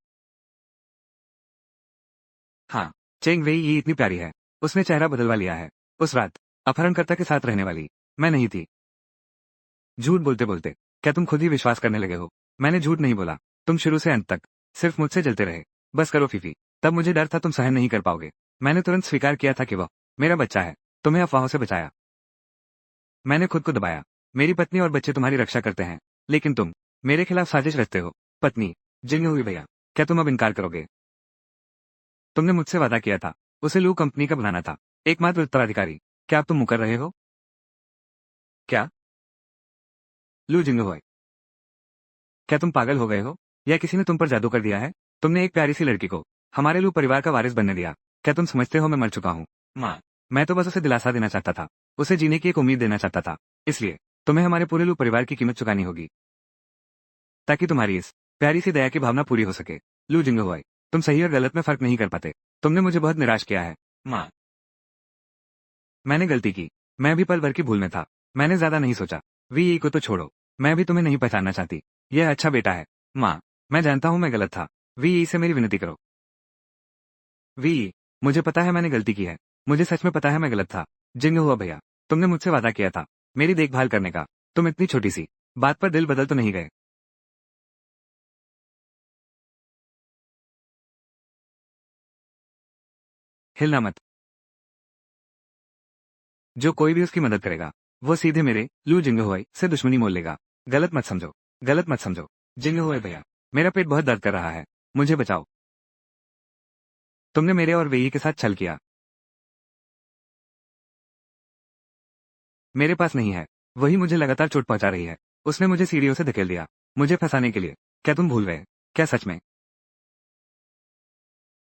हाँ, चेंग वेई ये इतनी प्यारी है। उसने चेहरा बदलवा लिया है। उस रात अपहरणकर्ता के साथ रहने वाली मैं नहीं थी। झूठ बोलते बोलते क्या तुम खुद ही विश्वास करने लगे हो? मैंने झूठ नहीं बोला। तुम शुरू से अंत तक सिर्फ मुझसे जलते रहे। बस करो फीफी। तब मुझे डर था तुम सहन नहीं कर पाओगे। मैंने तुरंत स्वीकार किया था कि वह मेरा बच्चा है। तुम्हें अफवाहों से बचाया। मैंने खुद को दबाया। मेरी पत्नी और बच्चे तुम्हारी रक्षा करते हैं, लेकिन तुम मेरे खिलाफ साजिश रचते हो। पत्नी, जिंग हुई भैया, क्या तुम अब इनकार करोगे? तुमने मुझसे वादा किया था, उसे लू कंपनी का बनाना था, एकमात्र उत्तराधिकारी। क्या अब तुम मुकर रहे हो? क्या? लू जिंगहुई, क्या तुम पागल हो गए हो? या किसी ने तुम पर जादू कर दिया है? तुमने एक प्यारी सी लड़की को हमारे लू परिवार का वारिस बनने दिया। क्या तुम समझते हो मैं मर चुका हूँ? माँ, मैं तो बस उसे दिलासा देना चाहता था। उसे जीने की एक उम्मीद देना चाहता था। इसलिए तुम्हें हमारे पूरे लू परिवार की कीमत चुकानी होगी, ताकि तुम्हारी इस प्यारी सी दया की भावना पूरी हो सके। लू जिंगहुई, तुम सही और गलत में फर्क नहीं कर पाते। तुमने मुझे बहुत निराश किया है। माँ, मैंने गलती की। मैं भी पल भर की भूल में था। मैंने ज्यादा नहीं सोचा। वी को तो छोड़ो। मैं भी तुम्हें नहीं पहचानना चाहती। यह अच्छा बेटा है। माँ, मैं जानता हूँ मैं गलत था। वी से मेरी विनती करो। वी, मुझे पता है मैंने गलती की है। मुझे सच में पता है मैं गलत था। जिंग हुआ भैया, तुमने मुझसे वादा किया था मेरी देखभाल करने का। तुम इतनी छोटी सी बात पर दिल बदल तो नहीं गए? हिलना मत। जो कोई भी उसकी मदद करेगा, वो सीधे मेरे लू जिंग हुई से दुश्मनी मोल लेगा। गलत मत समझो। गलत मत समझो। जिंग हुए भैया, मेरा पेट बहुत दर्द कर रहा है। मुझे बचाओ। तुमने मेरे और वेई के साथ छल किया। मेरे पास नहीं है। वही मुझे लगातार चोट पहुंचा रही है। उसने मुझे सीढ़ियों से धकेल दिया, मुझे फंसाने के लिए। क्या तुम भूल गए? क्या सच में?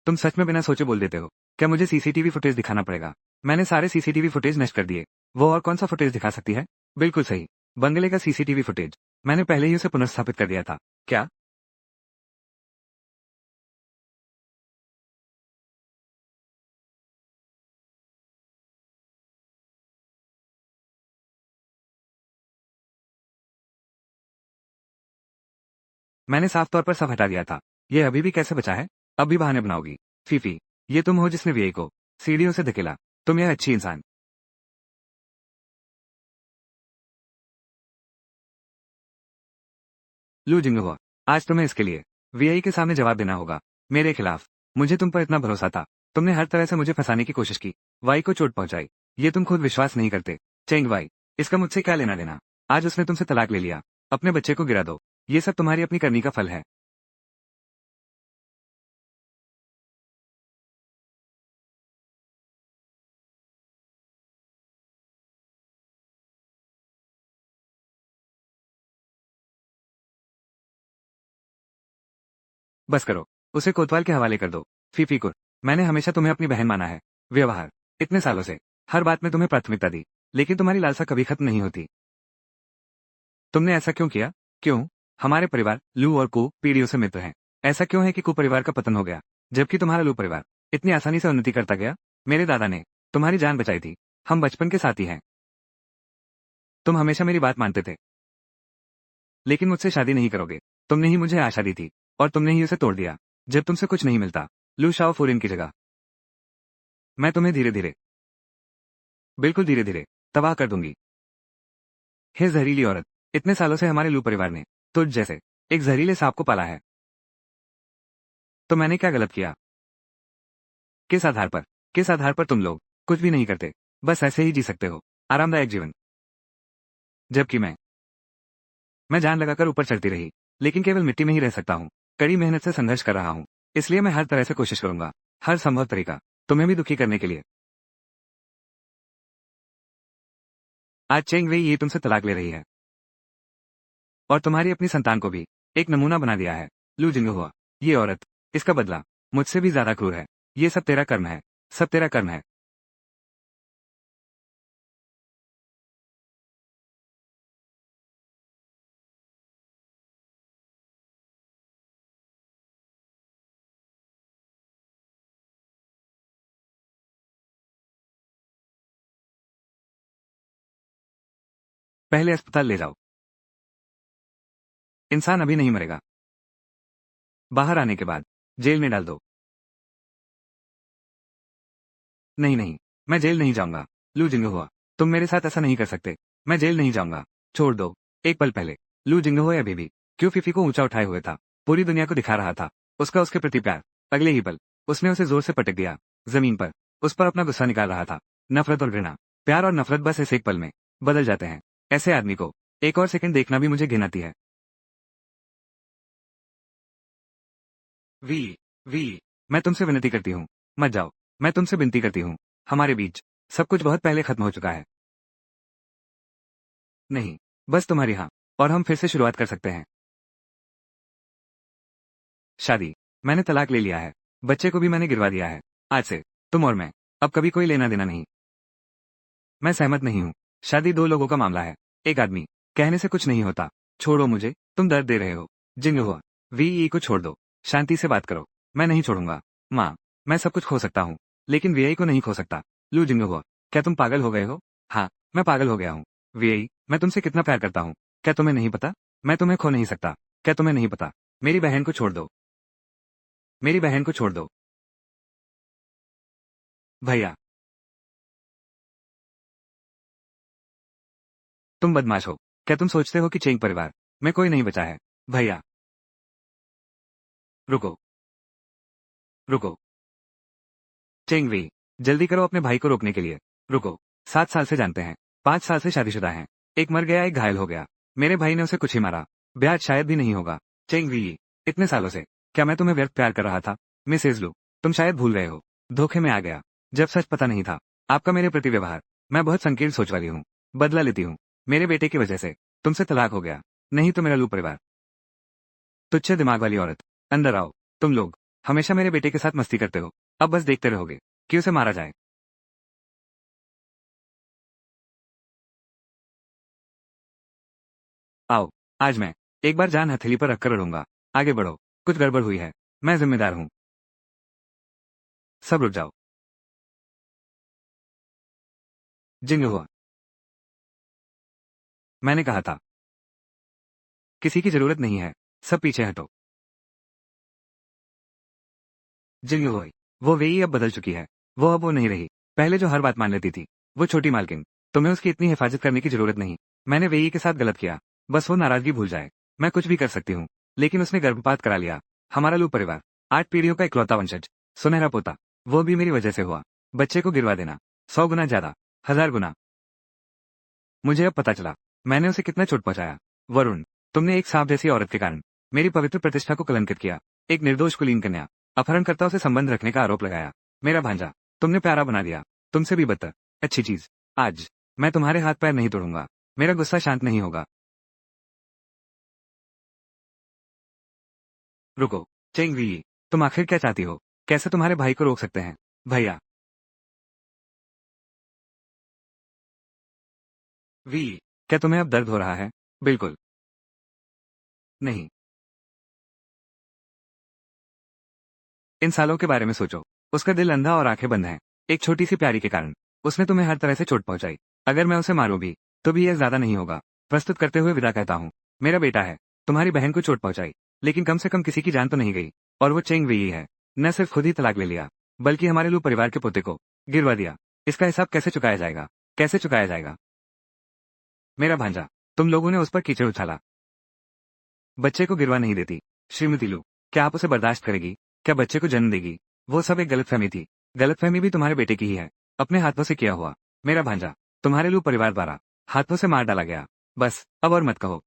तुम सच में बिना सोचे बोल देते हो? क्या मुझे सीसीटीवी फुटेज दिखाना पड़ेगा? मैंने सारे सीसीटीवी फुटेज नष्ट कर दिए। वो और कौन सा फुटेज दिखा सकती है? बिल्कुल सही, बंगले का सीसीटीवी फुटेज। मैंने पहले ही उसे पुनर्स्थापित कर दिया था। क्या? मैंने साफ तौर पर सब हटा दिया था। ये अभी भी कैसे बचा है? अब भी बहाने बनाओगी? फीफी, ये तुम हो जिसने वीए को सीढ़ियों से धकेला। तुम यह अच्छी इंसान। लू जिंगहुआ, आज तुम्हें इसके लिए वीआई के सामने जवाब देना होगा। मेरे खिलाफ। मुझे तुम पर इतना भरोसा था। तुमने हर तरह से मुझे फंसाने की कोशिश की। वाई को चोट पहुंचाई। ये तुम खुद विश्वास नहीं करते। चेंग वाई, इसका मुझसे क्या लेना देना? आज उसने तुमसे तलाक ले लिया। अपने बच्चे को गिरा दो। ये सब तुम्हारी अपनी करनी का फल है। बस करो। उसे कोतवाल के हवाले कर दो। फीफी कुर, मैंने हमेशा तुम्हें अपनी बहन माना है। व्यवहार, इतने सालों से हर बात में तुम्हें प्राथमिकता दी, लेकिन तुम्हारी लालसा कभी खत्म नहीं होती। तुमने ऐसा क्यों किया? क्यों? हमारे परिवार लू और कू पीढ़ियों से मित्र हैं। ऐसा क्यों है कि कू परिवार का पतन हो गया, जबकि तुम्हारा लू परिवार इतनी आसानी से उन्नति करता गया? मेरे दादा ने तुम्हारी जान बचाई थी। हम बचपन के साथी हैं। तुम हमेशा मेरी बात मानते थे, लेकिन मुझसे शादी नहीं करोगे। तुमने ही मुझे आशा दी थी, और तुमने ही उसे तोड़ दिया। जब तुमसे कुछ नहीं मिलता, लू शाओ फूरिन की जगह मैं तुम्हें धीरे धीरे, बिल्कुल धीरे धीरे तबाह कर दूंगी। हे जहरीली औरत, इतने सालों से हमारे लू परिवार ने तुझ जैसे एक जहरीले सांप को पाला है। तो मैंने क्या गलत किया? किस आधार पर? किस आधार पर तुम लोग कुछ भी नहीं करते, बस ऐसे ही जी सकते हो आरामदायक जीवन? जबकि मैं जान लगाकर ऊपर चढ़ती रही, लेकिन केवल मिट्टी में ही रह सकता हूँ। कड़ी मेहनत से संघर्ष कर रहा हूँ। इसलिए मैं हर तरह से कोशिश करूंगा, हर संभव तरीका, तुम्हें भी दुखी करने के लिए। आज चेंग वेई ये तुमसे तलाक ले रही है, और तुम्हारी अपनी संतान को भी एक नमूना बना दिया है। लू जिंगहुआ, ये औरत, इसका बदला मुझसे भी ज्यादा क्रूर है। ये सब तेरा कर्म है। सब तेरा कर्म है। पहले अस्पताल ले जाओ। इंसान अभी नहीं मरेगा। बाहर आने के बाद जेल में डाल दो। नहीं नहीं, मैं जेल नहीं जाऊंगा। लू जिंगहुआ, तुम मेरे साथ ऐसा नहीं कर सकते। मैं जेल नहीं जाऊंगा। छोड़ दो। एक पल पहले लू जिंगहुआ अभी भी क्यों फीफी को ऊंचा उठाए हुए था, पूरी दुनिया को दिखा रहा था उसका उसके प्रति प्यार। अगले ही पल उसने उसे जोर से पटक दिया जमीन पर। उस पर अपना गुस्सा निकाल रहा था, नफरत और घृणा। प्यार और नफरत बस ऐसे एक पल में बदल जाते हैं। ऐसे आदमी को एक और सेकंड देखना भी मुझे घिन आती है। वी वी मैं तुमसे विनती करती हूँ, मत जाओ। मैं तुमसे विनती करती हूँ। हमारे बीच सब कुछ बहुत पहले खत्म हो चुका है। नहीं, बस तुम्हारी हाँ, और हम फिर से शुरुआत कर सकते हैं। शादी, मैंने तलाक ले लिया है। बच्चे को भी मैंने गिरवा दिया है। आज से तुम और मैं अब कभी कोई लेना देना नहीं। मैं सहमत नहीं हूँ। शादी दो लोगों का मामला है। एक आदमी कहने से कुछ नहीं होता। छोड़ो मुझे, तुम दर्द दे रहे हो। जिंग हुआ, वीई को छोड़ दो। शांति से बात करो। मैं नहीं छोड़ूंगा। माँ, मैं सब कुछ खो सकता हूँ, लेकिन वीआई को नहीं खो सकता। लू जिंग हुआ, क्या तुम पागल हो गए हो? हाँ, मैं पागल हो गया हूँ। वीआई, मैं तुमसे कितना प्यार करता हूँ। क्या तुम्हें नहीं पता? मैं तुम्हें खो नहीं सकता। क्या तुम्हें नहीं पता? मेरी बहन को छोड़ दो। मेरी बहन को छोड़ दो। भैया, तुम बदमाश हो। क्या तुम सोचते हो कि चेंग परिवार में कोई नहीं बचा है? भैया, रुको, रुको। चेंग वी, जल्दी करो अपने भाई को रोकने के लिए। रुको, 7 साल से जानते हैं। 5 साल से शादीशुदा हैं। एक मर गया, एक घायल हो गया। मेरे भाई ने उसे कुछ ही मारा। ब्याज शायद भी नहीं होगा। चेंग वी, इतने सालों से क्या मैं तुम्हें व्यर्थ प्यार कर रहा था? मिसेज लू, तुम शायद भूल गए हो। धोखे में आ गया जब सच पता नहीं था। आपका मेरे प्रति व्यवहार, मैं बहुत संकीर्ण सोच वाली हूँ। बदला लेती हूँ। मेरे बेटे की वजह से तुमसे तलाक हो गया। नहीं तो मेरा लू परिवार। तुच्छ दिमाग वाली औरत, अंदर आओ। तुम लोग हमेशा मेरे बेटे के साथ मस्ती करते हो। अब बस देखते रहोगे कि उसे मारा जाए। आओ, आज मैं एक बार जान हथेली पर रखकर लड़ूंगा। आगे बढ़ो। कुछ गड़बड़ हुई है। मैं जिम्मेदार हूँ। सब रुक जाओ। जिंग हुआ, मैंने कहा था, किसी की जरूरत नहीं है। सब पीछे हटो। जिंग हुई, वो वेई अब बदल चुकी है। वो अब वो नहीं रही। पहले जो हर बात मान लेती थी। वो छोटी मालकिन, तुम्हें उसकी इतनी हिफाजत करने की जरूरत नहीं। मैंने वेई के साथ गलत किया। बस वो नाराजगी भूल जाए। मैं कुछ भी कर सकती हूँ। लेकिन उसने गर्भपात करा लिया। हमारा लू परिवार, 8 पीढ़ियों का इकलौता वंशज, सुनहरा पोता, वो भी मेरी वजह से हुआ। बच्चे को गिरवा देना, 100 गुना ज्यादा, 1000 गुना। मुझे अब पता चला मैंने उसे कितना चोट पहुंचाया। वरुण, तुमने एक सांप जैसी औरत के कारण मेरी पवित्र प्रतिष्ठा को कलंकित किया। एक निर्दोष कुलीन कन्या, अपहरणकर्ताओं से संबंध रखने का आरोप लगाया। मेरा भांजा, तुमने प्यारा बना दिया। तुमसे भी बदतर। अच्छी चीज, आज मैं तुम्हारे हाथ पैर नहीं तोड़ूंगा। मेरा गुस्सा शांत नहीं होगा। रुको, चेंग वी, तुम आखिर क्या चाहती हो? कैसे तुम्हारे भाई को रोक सकते हैं? भैया, वी, क्या तुम्हें अब दर्द हो रहा है? बिल्कुल नहीं। इन सालों के बारे में सोचो। उसका दिल अंधा और आंखें बंद हैं। एक छोटी सी प्यारी के कारण उसने तुम्हें हर तरह से चोट पहुंचाई। अगर मैं उसे मारूं भी तो भी यह ज्यादा नहीं होगा। प्रस्तुत करते हुए विदा कहता हूँ। मेरा बेटा है। तुम्हारी बहन को चोट पहुंचाई, लेकिन कम से कम किसी की जान तो नहीं गई। और वो चेंग वेई है। न सिर्फ खुद ही तलाक ले लिया, बल्कि हमारे लू परिवार के पोते को गिरवा दिया। इसका हिसाब कैसे चुकाया जाएगा? कैसे चुकाया जाएगा? मेरा भांजा, तुम लोगों ने उस पर कीचड़ उछाला। बच्चे को गिरवा नहीं देती। श्रीमती लू, क्या आप उसे बर्दाश्त करेगी? क्या बच्चे को जन्म देगी? वो सब एक गलतफहमी थी। गलतफहमी भी तुम्हारे बेटे की ही है, अपने हाथों से किया हुआ। मेरा भांजा, तुम्हारे लू परिवार द्वारा हाथों से मार डाला गया। बस अब और मत कहो।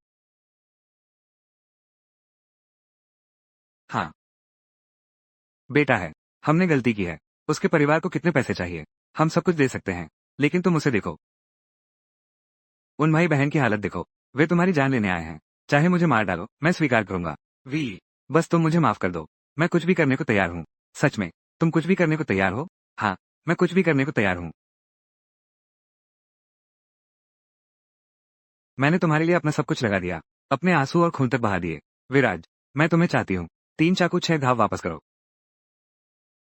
हाँ, बेटा है। हमने गलती की है। उसके परिवार को कितने पैसे चाहिए? हम सब कुछ दे सकते हैं। लेकिन तुम उसे देखो। उन भाई बहन की हालत देखो। वे तुम्हारी जान लेने आए हैं। चाहे मुझे मार डालो, मैं स्वीकार करूंगा। वी, बस तुम मुझे माफ कर दो। मैं कुछ भी करने को तैयार हूँ। सच में, तुम कुछ भी करने को तैयार हो? हाँ, मैं कुछ भी करने को तैयार हूँ। मैंने तुम्हारे लिए अपना सब कुछ लगा दिया। अपने आंसू और खून तक बहा दिए। विराज, मैं तुम्हें चाहती हूँ। 3 चाकू 6 घाव वापस करो।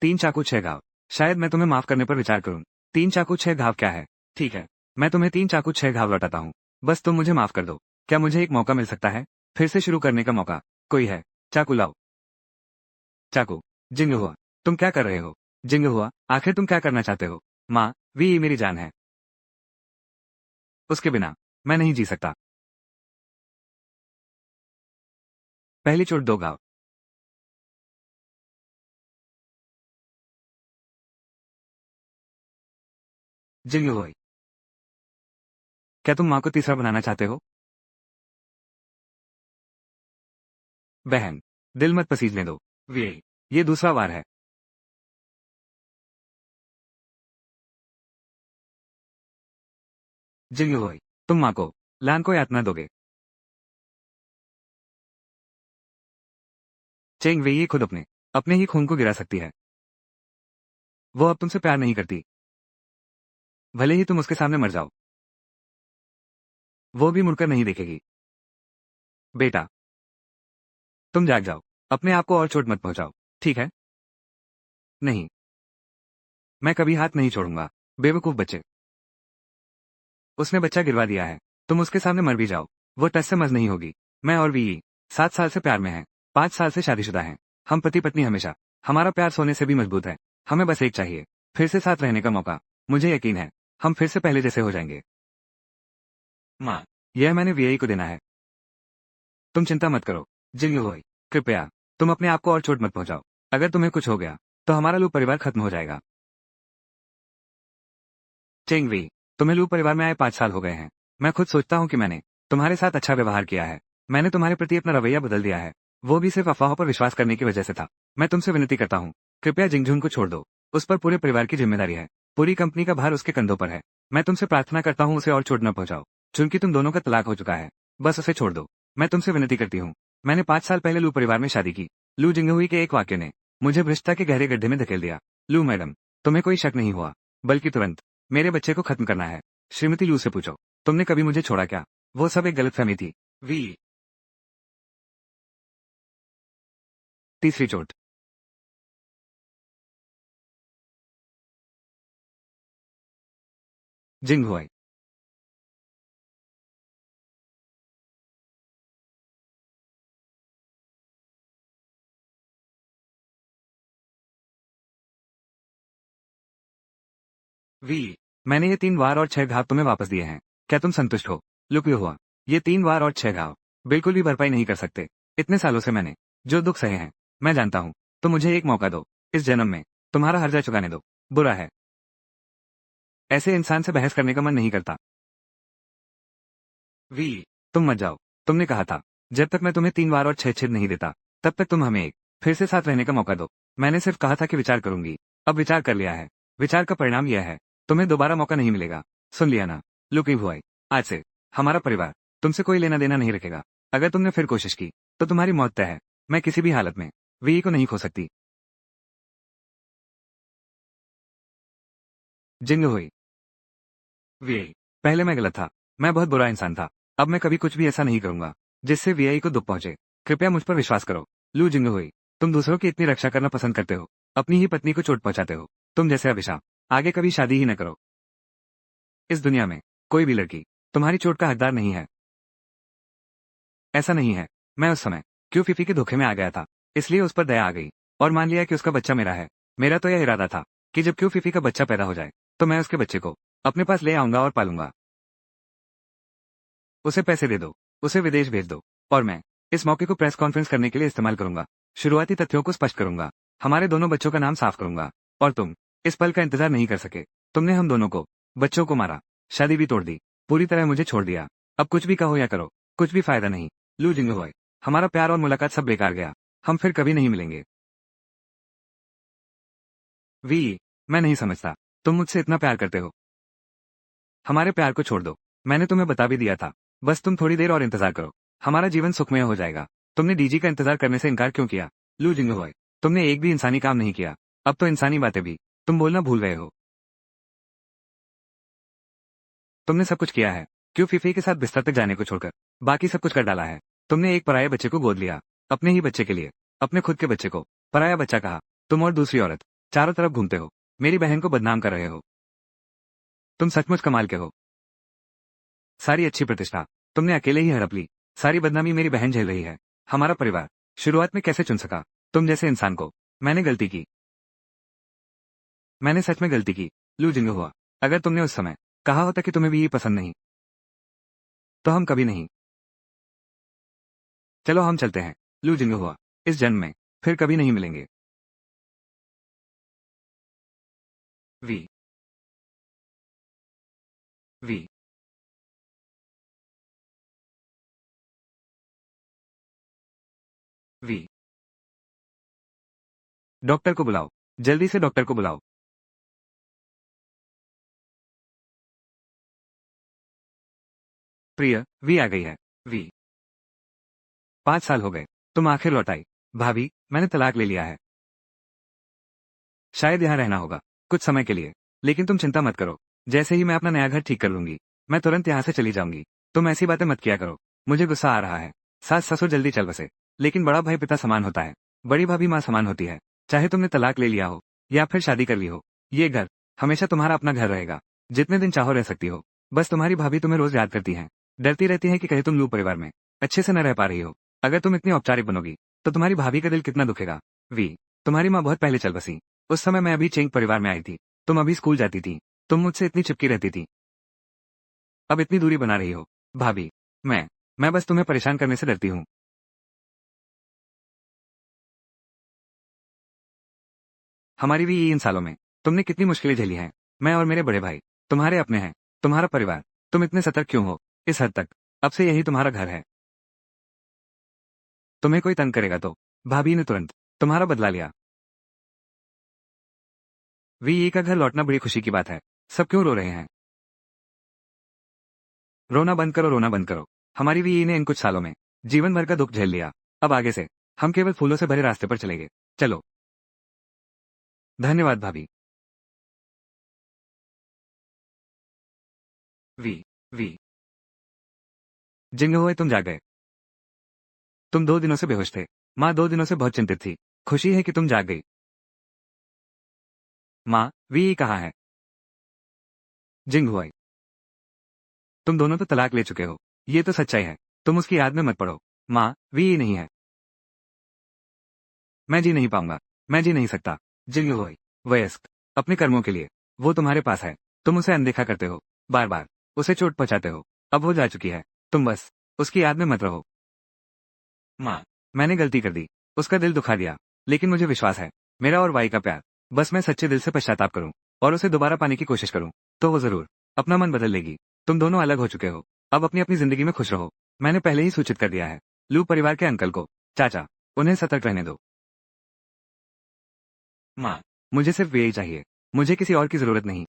3 चाकू 6 घाव। शायद मैं तुम्हें माफ करने पर विचार करूँ। 3 चाकू 6 घाव क्या है? ठीक है, मैं तुम्हें 3 चाकू 6 घाव लौटाता हूँ। बस तुम मुझे माफ कर दो। क्या मुझे एक मौका मिल सकता है? फिर से शुरू करने का मौका कोई है? चाकू लाओ। चाकू। जिंग हुआ, तुम क्या कर रहे हो? जिंग हुआ, आखिर तुम क्या करना चाहते हो? माँ, वी मेरी जान है। उसके बिना मैं नहीं जी सकता। पहली चोट दो घाव। जिंग हुई, क्या तुम माँ को तीसरा बनाना चाहते हो? बहन, दिल मत पसीजने दो। वे, ये दूसरा वार है। जिंग हुई, तुम माँ को लान को यातना दोगे। चेंग वेई खुद अपने अपने ही खून को गिरा सकती है। वो अब तुमसे प्यार नहीं करती, भले ही तुम उसके सामने मर जाओ। वो भी मुड़कर नहीं देखेगी। बेटा, तुम जाग जाओ। अपने आप को और चोट मत पहुंचाओ, ठीक है? नहीं, मैं कभी हाथ नहीं छोड़ूंगा। बेवकूफ बच्चे, उसने बच्चा गिरवा दिया है। तुम उसके सामने मर भी जाओ, वो टस से मज नहीं होगी। मैं और वी 7 साल से प्यार में हैं, 5 साल से शादीशुदा हैं। हम पति पत्नी हमेशा। हमारा प्यार सोने से भी मजबूत है। हमें बस एक चाहिए, फिर से साथ रहने का मौका। मुझे यकीन है हम फिर से पहले जैसे हो जाएंगे। माँ, यह मैंने वीआई को देना है। तुम चिंता मत करो। जिंग हुई, कृपया तुम अपने आप को और चोट मत पहुंचाओ। अगर तुम्हें कुछ हो गया तो हमारा लू परिवार खत्म हो जाएगा। चेंग वी, तुम्हें लू परिवार में आए 5 साल हो गए हैं। मैं खुद सोचता हूँ कि मैंने तुम्हारे साथ अच्छा व्यवहार किया है। मैंने तुम्हारे प्रति अपना रवैया बदल दिया है। वो भी सिर्फ अफवाहों पर विश्वास करने की वजह से था। मैं तुमसे विनती करता हूँ, कृपया जिंगझुन को छोड़ दो। उस पर पूरे परिवार की जिम्मेदारी है। पूरी कंपनी का भार उसके कंधों पर है। मैं तुमसे प्रार्थना करता हूँ उसे और चोट न पहुंचाओ। चूंकि तुम दोनों का तलाक हो चुका है, बस उसे छोड़ दो। मैं तुमसे विनती करती हूँ। मैंने 5 साल पहले लू परिवार में शादी की। लू जिंगहुई के एक वाक्य ने मुझे भ्रष्टता के गहरे गड्ढे में धकेल दिया। लू मैडम, तुम्हें कोई शक नहीं हुआ, बल्कि तुरंत मेरे बच्चे को खत्म करना है। श्रीमती लू से पूछो, तुमने कभी मुझे छोड़ा क्या? वो सब एक गलतफहमी थी। वी, तीसरी चोट। जिंग हुई, वी, मैंने ये 3 वार और 6 घाव तुम्हें वापस दिए हैं। क्या तुम संतुष्ट हो? लुक हुआ, ये 3 वार और 6 घाव बिल्कुल भी भरपाई नहीं कर सकते। इतने सालों से मैंने जो दुख सहे हैं, मैं जानता हूँ। तो मुझे एक मौका दो। इस जन्म में तुम्हारा हर्जा चुकाने दो। बुरा है, ऐसे इंसान से बहस करने का मन नहीं करता। वी, तुम मत जाओ। तुमने कहा था जब तक मैं तुम्हें 3 वार और 6 छेद नहीं देता, तब तक तुम हमें एक फिर से साथ रहने का मौका दो। मैंने सिर्फ कहा था कि विचार करूंगी। अब विचार कर लिया है। विचार का परिणाम यह है, तुम्हें दोबारा मौका नहीं मिलेगा। सुन लिया ना? लुकी हुआ, आज से हमारा परिवार तुमसे कोई लेना देना नहीं रखेगा। अगर तुमने फिर कोशिश की तो तुम्हारी मौत तय है। मैं किसी भी हालत में वी को नहीं खो सकती। जिंग हुई, वी, पहले मैं गलत था। मैं बहुत बुरा इंसान था। अब मैं कभी कुछ भी ऐसा नहीं करूंगा जिससे वीआई को दुख पहुंचे। कृपया मुझ पर विश्वास करो। लू जिंग हुई, तुम दूसरों की इतनी रक्षा करना पसंद करते हो, अपनी ही पत्नी को चोट पहुंचाते हो। तुम जैसे अभिशाप आगे कभी शादी ही न करो। इस दुनिया में कोई भी लड़की तुम्हारी चोट का हकदार नहीं है। ऐसा नहीं है। मैं उस समय क्यों फीफी के धोखे में आ गया था, इसलिए उस पर दया आ गई और मान लिया कि उसका बच्चा मेरा है। मेरा तो यह इरादा था कि जब क्यों फीफी का बच्चा पैदा हो जाए तो मैं उसके बच्चे को अपने पास ले आऊंगा और पालूंगा। उसे पैसे दे दो, उसे विदेश भेज दो, और मैं इस मौके को प्रेस कॉन्फ्रेंस करने के लिए इस्तेमाल करूंगा। शुरुआती तथ्यों को स्पष्ट करूंगा, हमारे दोनों बच्चों का नाम साफ करूंगा, और तुम इस पल का इंतजार नहीं कर सके। तुमने हम दोनों को, बच्चों को मारा, शादी भी तोड़ दी, पूरी तरह मुझे छोड़ दिया। अब कुछ भी कहो या करो, कुछ भी फायदा नहीं। लू जिंगहोई, हमारा प्यार और मुलाकात सब बेकार गया। हम फिर कभी नहीं मिलेंगे। वी, मैं नहीं समझता तुम मुझसे इतना प्यार करते हो। हमारे प्यार को छोड़ दो। मैंने तुम्हें बता भी दिया था। बस तुम थोड़ी देर और इंतजार करो, हमारा जीवन सुखमय हो जाएगा। तुमने डीजी का इंतजार करने से इनकार क्यों किया? लू जिंगहोई, तुमने एक भी इंसानी काम नहीं किया। अब तो इंसानी बातें भी तुम बोलना भूल गए हो। तुमने सब कुछ किया है, क्यों फीफी के साथ बिस्तर तक जाने को छोड़कर बाकी सब कुछ कर डाला है। तुमने एक पराये बच्चे को गोद लिया, अपने ही बच्चे के लिए, अपने खुद के बच्चे को पराया बच्चा कहा। तुम और दूसरी औरत चारों तरफ घूमते हो, मेरी बहन को बदनाम कर रहे हो। तुम सचमुच कमाल के हो। सारी अच्छी प्रतिष्ठा तुमने अकेले ही हड़प ली। सारी बदनामी मेरी बहन झेल रही है। हमारा परिवार शुरुआत में कैसे चुन सका तुम जैसे इंसान को। मैंने गलती की। मैंने सच में गलती की। लू जिंगो हुआ। अगर तुमने उस समय कहा होता कि तुम्हें भी ये पसंद नहीं, तो हम कभी नहीं। चलो हम चलते हैं। लू जिंगो हुआ। इस जन्म में फिर कभी नहीं मिलेंगे। वी वी वी डॉक्टर को बुलाओ। जल्दी से डॉक्टर को बुलाओ। प्रिय, वी आ गई है। वी 5 साल हो गए। तुम आखिर लौट आई। भाभी, मैंने तलाक ले लिया है। शायद यहाँ रहना होगा कुछ समय के लिए, लेकिन तुम चिंता मत करो। जैसे ही मैं अपना नया घर ठीक कर लूंगी, मैं तुरंत यहाँ से चली जाऊंगी। तुम ऐसी बातें मत किया करो। मुझे गुस्सा आ रहा है। सास ससुर जल्दी चल बसे, लेकिन बड़ा भाई पिता समान होता है। बड़ी भाभी माँ समान होती है। चाहे तुमने तलाक ले लिया हो या फिर शादी कर ली हो, ये घर हमेशा तुम्हारा अपना घर रहेगा। जितने दिन चाहो रह सकती हो। बस तुम्हारी भाभी तुम्हें रोज याद करती है। डरती रहती है कि कहीं तुम लू परिवार में अच्छे से न रह पा रही हो। अगर तुम इतनी औपचारिक बनोगी, तो तुम्हारी भाभी का दिल कितना दुखेगा। वी तुम्हारी माँ बहुत पहले चल बसी। उस समय मैं अभी चेंग परिवार में आई थी। तुम अभी स्कूल जाती थी। तुम मुझसे इतनी चिपकी रहती थी। अब इतनी दूरी बना रही हो। भाभी, मैं बस तुम्हें परेशान करने से डरती हूँ। हमारी भी इन सालों में तुमने कितनी मुश्किलें झेली हैं। मैं और मेरे बड़े भाई तुम्हारे अपने हैं। तुम्हारा परिवार। तुम इतने सतर्क क्यों हो इस हद तक। अब से यही तुम्हारा घर है। तुम्हें कोई तंग करेगा तो। भाभी ने तुरंत तुम्हारा बदला लिया। वी का घर लौटना बड़ी खुशी की बात है। सब क्यों रो रहे हैं। रोना बंद करो, रोना बंद करो। हमारी वी ने इन कुछ सालों में जीवन भर का दुख झेल लिया। अब आगे से हम केवल फूलों से भरे रास्ते पर चलेंगे। चलो। धन्यवाद भाभी। वी वी जिंग हुए तुम जाग गए। तुम 2 दिनों से बेहोश थे। माँ 2 दिनों से बहुत चिंतित थी। खुशी है कि तुम जाग गई। माँ, वी कहाँ है। जिंग हुई, तुम दोनों तो तलाक ले चुके हो। ये तो सच्चाई है। तुम उसकी याद में मत पड़ो। माँ, वी नहीं है। मैं जी नहीं पाऊंगा। मैं जी नहीं सकता। जिंग हुई, वयस्क अपने कर्मों के लिए। वो तुम्हारे पास है। तुम उसे अनदेखा करते हो। बार बार उसे चोट पहुंचाते हो। अब वो जा चुकी है। तुम बस उसकी याद में मत रहो। माँ, मैंने गलती कर दी। उसका दिल दुखा दिया। लेकिन मुझे विश्वास है, मेरा और वाई का प्यार, बस मैं सच्चे दिल से पश्चाताप करूं और उसे दोबारा पाने की कोशिश करूं, तो वो जरूर अपना मन बदल लेगी। तुम दोनों अलग हो चुके हो। अब अपनी अपनी जिंदगी में खुश रहो। मैंने पहले ही सूचित कर दिया है लू परिवार के अंकल को। चाचा, उन्हें सतर्क रहने दो। माँ, मुझे सिर्फ वे ही चाहिए। मुझे किसी और की जरूरत नहीं।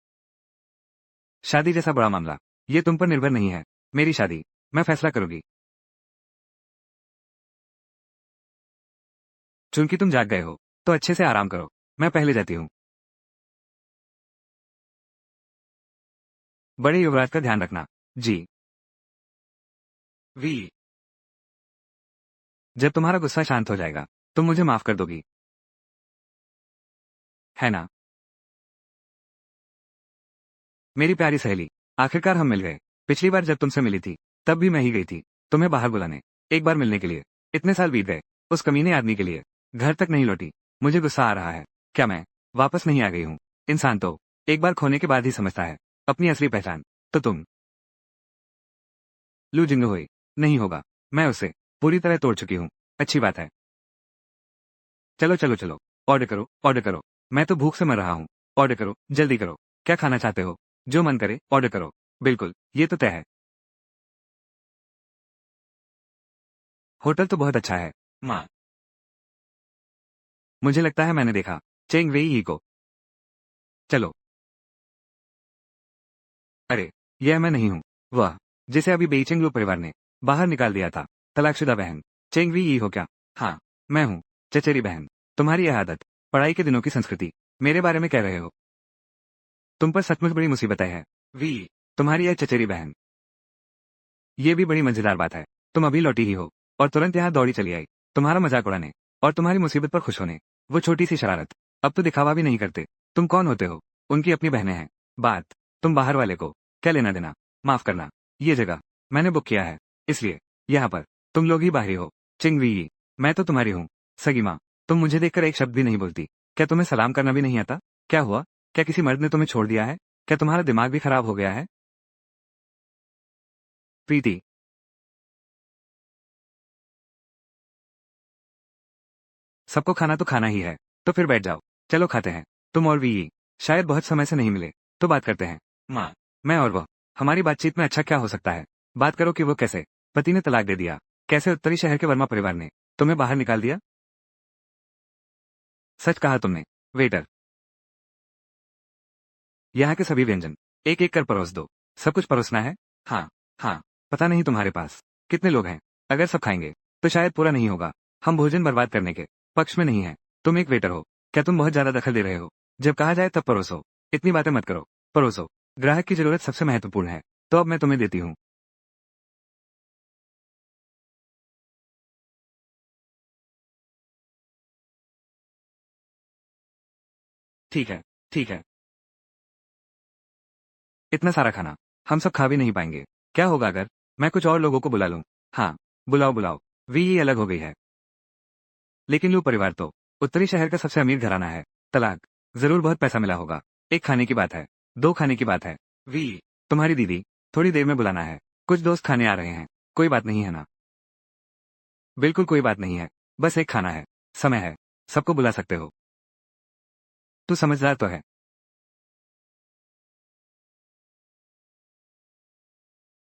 शादी जैसा बड़ा मामला, ये तुम पर निर्भर नहीं है। मेरी शादी मैं फैसला करूंगी। चूंकि तुम जाग गए हो, तो अच्छे से आराम करो। मैं पहले जाती हूँ। बड़े युवराज का ध्यान रखना। जी। वी जब तुम्हारा गुस्सा शांत हो जाएगा, तुम मुझे माफ कर दोगी, है ना। मेरी प्यारी सहेली, आखिरकार हम मिल गए। पिछली बार जब तुमसे मिली थी, तब भी मैं ही गई थी तुम्हें बाहर बुलाने, एक बार मिलने के लिए। इतने साल बीत गए उस कमीने आदमी के लिए। घर तक नहीं लौटी। मुझे गुस्सा आ रहा है। क्या मैं वापस नहीं आ गई हूँ। इंसान तो एक बार खोने के बाद ही समझता है अपनी असली पहचान। तो तुम लू जिंगो हुई नहीं होगा। मैं उसे पूरी तरह तोड़ चुकी हूँ। अच्छी बात है। चलो चलो चलो, ऑर्डर करो, ऑर्डर करो। मैं तो भूख से मर रहा हूँ। ऑर्डर करो, जल्दी करो। क्या खाना चाहते हो। जो मन करे ऑर्डर करो। बिल्कुल, ये तो तय है। होटल तो बहुत अच्छा है। माँ, मुझे लगता है मैंने देखा चेंग वेई ही को। चलो। अरे, यह मैं नहीं हूँ। वह जिसे अभी बेइचेंग परिवार ने बाहर निकाल दिया था। तलाकशुदा बहन। चेंग वी ही हो क्या। हाँ, मैं हूँ। चचेरी बहन। तुम्हारी यह आदत, पढ़ाई के दिनों की संस्कृति, मेरे बारे में कह रहे हो। तुम पर सचमुच बड़ी मुसीबत है। वी तुम्हारी यह चचेरी बहन। ये भी बड़ी मजेदार बात है। तुम अभी लौटी ही हो और तुरंत यहाँ दौड़ी चली आई, तुम्हारा मजाक उड़ाने और तुम्हारी मुसीबत पर खुश होने। वो छोटी सी शरारत। अब तो दिखावा भी नहीं करते। तुम कौन होते हो। उनकी अपनी बहनें हैं। बात तुम बाहर वाले को क्या लेना देना। माफ करना। ये जगह मैंने बुक किया है, इसलिए यहाँ पर तुम लोग ही बाहरी हो। चिंगवी, मैं तो तुम्हारी हूँ। सगी माँ, तुम मुझे देखकर एक शब्द भी नहीं बोलती। क्या तुम्हें सलाम करना भी नहीं आता? क्या हुआ? क्या किसी मर्द ने तुम्हें छोड़ दिया है? क्या तुम्हारा दिमाग भी खराब हो गया है? प्रीति, सबको खाना तो खाना ही है, तो फिर बैठ जाओ। चलो खाते हैं। तुम और वी शायद बहुत समय से नहीं मिले, तो बात करते हैं। माँ, मैं और वह, हमारी बातचीत में अच्छा क्या हो सकता है? बात करो कि वो कैसे पति ने तलाक दे दिया, कैसे उत्तरी शहर के वर्मा परिवार ने तुम्हें बाहर निकाल दिया। सच कहा तुमने। वेटर, यहाँ के सभी व्यंजन एक एक कर परोस दो। सब कुछ परोसना है? हाँ। हाँ। पता नहीं तुम्हारे पास कितने लोग हैं। अगर सब खाएंगे तो शायद पूरा नहीं होगा। हम भोजन बर्बाद करने के पक्ष में नहीं हैं। तुम एक वेटर हो, क्या तुम बहुत ज्यादा दखल दे रहे हो? जब कहा जाए तब परोसो, इतनी बातें मत करो। परोसो। ग्राहक की जरूरत सबसे महत्वपूर्ण है, तो अब मैं तुम्हें देती हूँ। ठीक है। ठीक है। इतना सारा खाना हम सब खा भी नहीं पाएंगे। क्या होगा अगर मैं कुछ और लोगों को बुला लूं? हाँ, बुलाओ बुलाओ। वी ये अलग हो गई है, लेकिन लू परिवार तो उत्तरी शहर का सबसे अमीर घराना है। तलाक, जरूर बहुत पैसा मिला होगा। एक खाने की बात है, दो खाने की बात है। वी, तुम्हारी दीदी थोड़ी देर में बुलाना है। कुछ दोस्त खाने आ रहे हैं। कोई बात नहीं है ना? बिल्कुल कोई बात नहीं है, बस एक खाना है, समय है, सबको बुला सकते हो। तू समझदार तो है।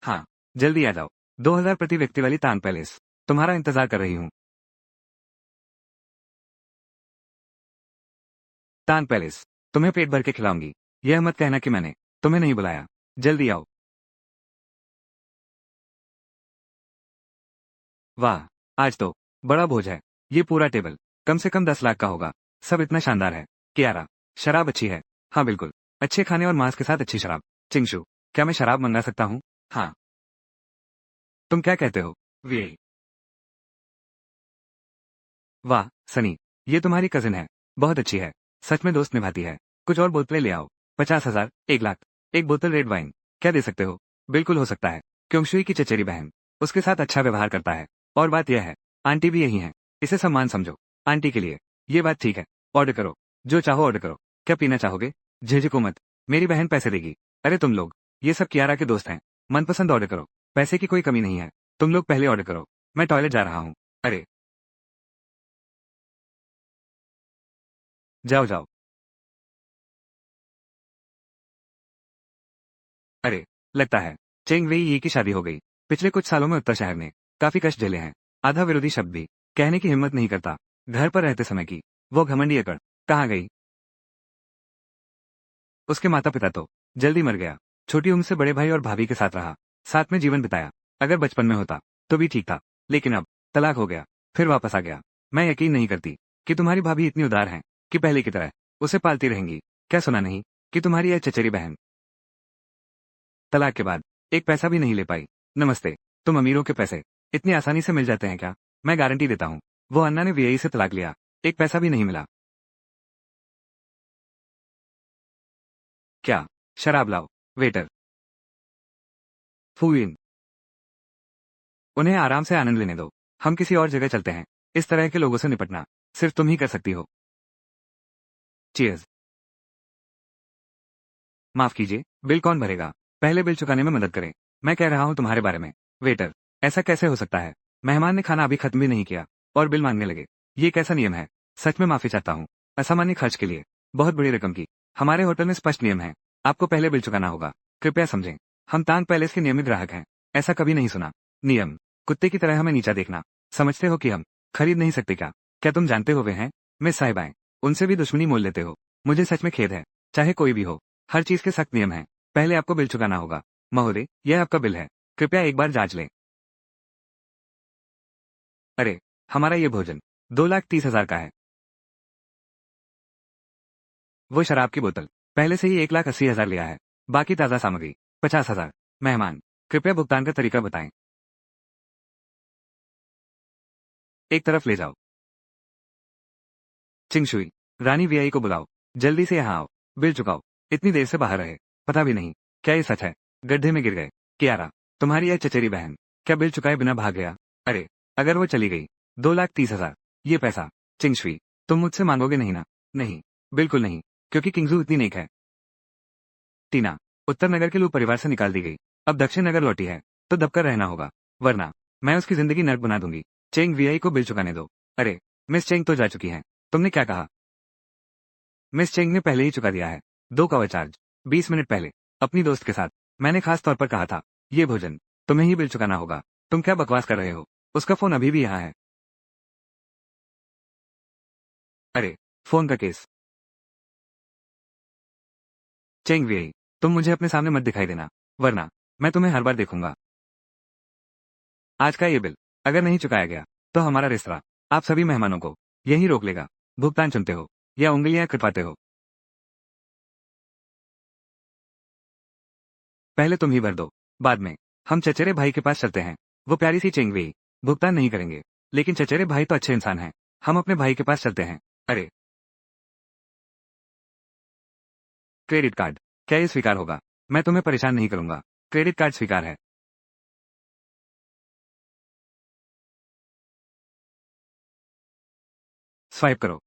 हाँ, जल्दी आ जाओ। 2000 प्रति व्यक्ति वाली तान पैलेस, तुम्हारा इंतजार कर रही हूँ। तान पैलेस, तुम्हें पेट भर के खिलाऊंगी। यह मत कहना कि मैंने तुम्हें नहीं बुलाया। जल्दी आओ। वाह, आज तो बड़ा भोज है। ये पूरा टेबल कम से कम 10 लाख का होगा। सब इतना शानदार है। कियारा, शराब अच्छी है? हाँ बिल्कुल, अच्छे खाने और मांस के साथ अच्छी शराब। चिंगशु, क्या मैं शराब मंगा सकता हूँ? हाँ। तुम क्या कहते हो? वे, वाह सनी, ये तुम्हारी कजिन है। बहुत अच्छी है, सच में दोस्त निभाती है। कुछ और बोतलें ले आओ। 50,000, 1 लाख, एक बोतल रेड वाइन। क्या दे सकते हो? बिल्कुल हो सकता है। क्योंशुई की चचेरी बहन उसके साथ अच्छा व्यवहार करता है। और बात यह है, आंटी भी यही है। इसे सम्मान समझो। आंटी के लिए ये बात ठीक है। ऑर्डर करो, जो चाहो ऑर्डर करो। क्या पीना चाहोगे? झिझको मत, मेरी बहन पैसे देगी। अरे तुम लोग, ये सब कियारा के दोस्त हैं। मनपसंद ऑर्डर करो, पैसे की कोई कमी नहीं है। तुम लोग पहले ऑर्डर करो, मैं टॉयलेट जा रहा हूँ। अरे, जाओ जाओ। अरे, लगता है चेंग वेई यी की शादी हो गई। पिछले कुछ सालों में उत्तर शहर ने काफी कष्ट झेले हैं। आधा विरोधी शब्द भी कहने की हिम्मत नहीं करता। घर पर रहते समय की वो घमंडी अकड़ कहाँ गई? उसके माता पिता तो जल्दी मर गया। छोटी उम्र से बड़े भाई और भाभी के साथ रहा, साथ में जीवन बिताया। अगर बचपन में होता तो भी ठीक था, लेकिन अब तलाक हो गया, फिर वापस आ गया। मैं यकीन नहीं करती कि तुम्हारी भाभी इतनी उदार हैं कि पहले की तरह उसे पालती रहेंगी। क्या सुना नहीं कि तुम्हारी यह चचेरी बहन तलाक के बाद एक पैसा भी नहीं ले पाई? नमस्ते, तुम अमीरों के पैसे इतनी आसानी से मिल जाते हैं क्या? मैं गारंटी देता हूँ, वो अन्ना ने वीआई से तलाक लिया, एक पैसा भी नहीं मिला। क्या? शराब लाओ। वेटर, फूइन, उन्हें आराम से आनंद लेने दो। हम किसी और जगह चलते हैं। इस तरह के लोगों से निपटना सिर्फ तुम ही कर सकती हो। चीयर्स। माफ कीजिए, बिल कौन भरेगा? पहले बिल चुकाने में मदद करें। मैं कह रहा हूँ तुम्हारे बारे में। वेटर, ऐसा कैसे हो सकता है? मेहमान ने खाना अभी खत्म भी नहीं किया और बिल मांगने लगे। ये कैसा नियम है? सच में माफी चाहता हूँ, असामान्य खर्च के लिए बहुत बड़ी रकम की। हमारे होटल में स्पष्ट नियम है, आपको पहले बिल चुकाना होगा। कृपया समझें, हम तान पैलेस के नियमित ग्राहक हैं। ऐसा कभी नहीं सुना। नियम, कुत्ते की तरह हमें नीचा देखना। समझते हो कि हम खरीद नहीं सकते क्या? क्या तुम जानते हो वे हैं मिस साहिबाएं, उनसे भी दुश्मनी मोल लेते हो। मुझे सच में खेद है, चाहे कोई भी हो। हर चीज के सख्त नियम हैं। पहले आपको बिल चुकाना होगा। महोदय, यह आपका बिल है, कृपया एक बार जांच लें। अरे, हमारा ये भोजन 2,30,000 का है। वो शराब की बोतल पहले से ही 1,80,000 लिया है। बाकी ताज़ा सामग्री 50,000। मेहमान, कृपया भुगतान का तरीका बताएं। एक तरफ ले जाओ। चिंगशुई, रानी वीआई को बुलाओ। जल्दी से यहाँ आओ। बिल चुकाओ। इतनी देर से बाहर रहे, पता भी नहीं। क्या ये सच है? गड्ढे में गिर गए। कियारा, तुम्हारी यह चचेरी बहन क्या बिल चुकाए बिना भाग गया? अरे, अगर वो चली गई 2,30,000 ये पैसा चिंगशुई तुम मुझसे मांगोगे नहीं ना? नहीं, बिल्कुल नहीं, क्योंकि किंगजू इतनी नेक है। टीना उत्तर नगर के लू परिवार से निकाल दी गई, अब दक्षिण नगर लौटी है तो दबकर रहना होगा, वरना मैं उसकी जिंदगी नर्क बना दूंगी। चेंग वीआई को बिल चुकाने दो। अरे, मिस चेंग तो जा चुकी हैं। तुमने क्या कहा? मिस चेंग ने पहले ही चुका दिया है 2 कवर चार्ज 20 मिनट पहले अपनी दोस्त के साथ। मैंने खास तौर पर कहा था ये भोजन तुम्हें ही बिल चुकाना होगा। तुम क्या बकवास कर रहे हो? उसका फोन अभी भी यहाँ है। अरे, फोन का केस। चेंग वीआई, तुम मुझे अपने सामने मत दिखाई देना, वरना मैं तुम्हें हर बार देखूंगा। आज का ये बिल अगर नहीं चुकाया गया तो हमारा रेस्तरां आप सभी मेहमानों को यही रोक लेगा। भुगतान चुनते हो या उंगलियां कटवाते हो? पहले तुम ही भर दो, बाद में हम चचेरे भाई के पास चलते हैं। वो प्यारी सी चेंगवेई भुगतान नहीं करेंगे, लेकिन चचेरे भाई तो अच्छे इंसान हैं। हम अपने भाई के पास चलते हैं। अरे, क्रेडिट कार्ड, क्या ये स्वीकार होगा? मैं तुम्हें परेशान नहीं करूंगा। क्रेडिट कार्ड स्वीकार है। स्वाइप करो।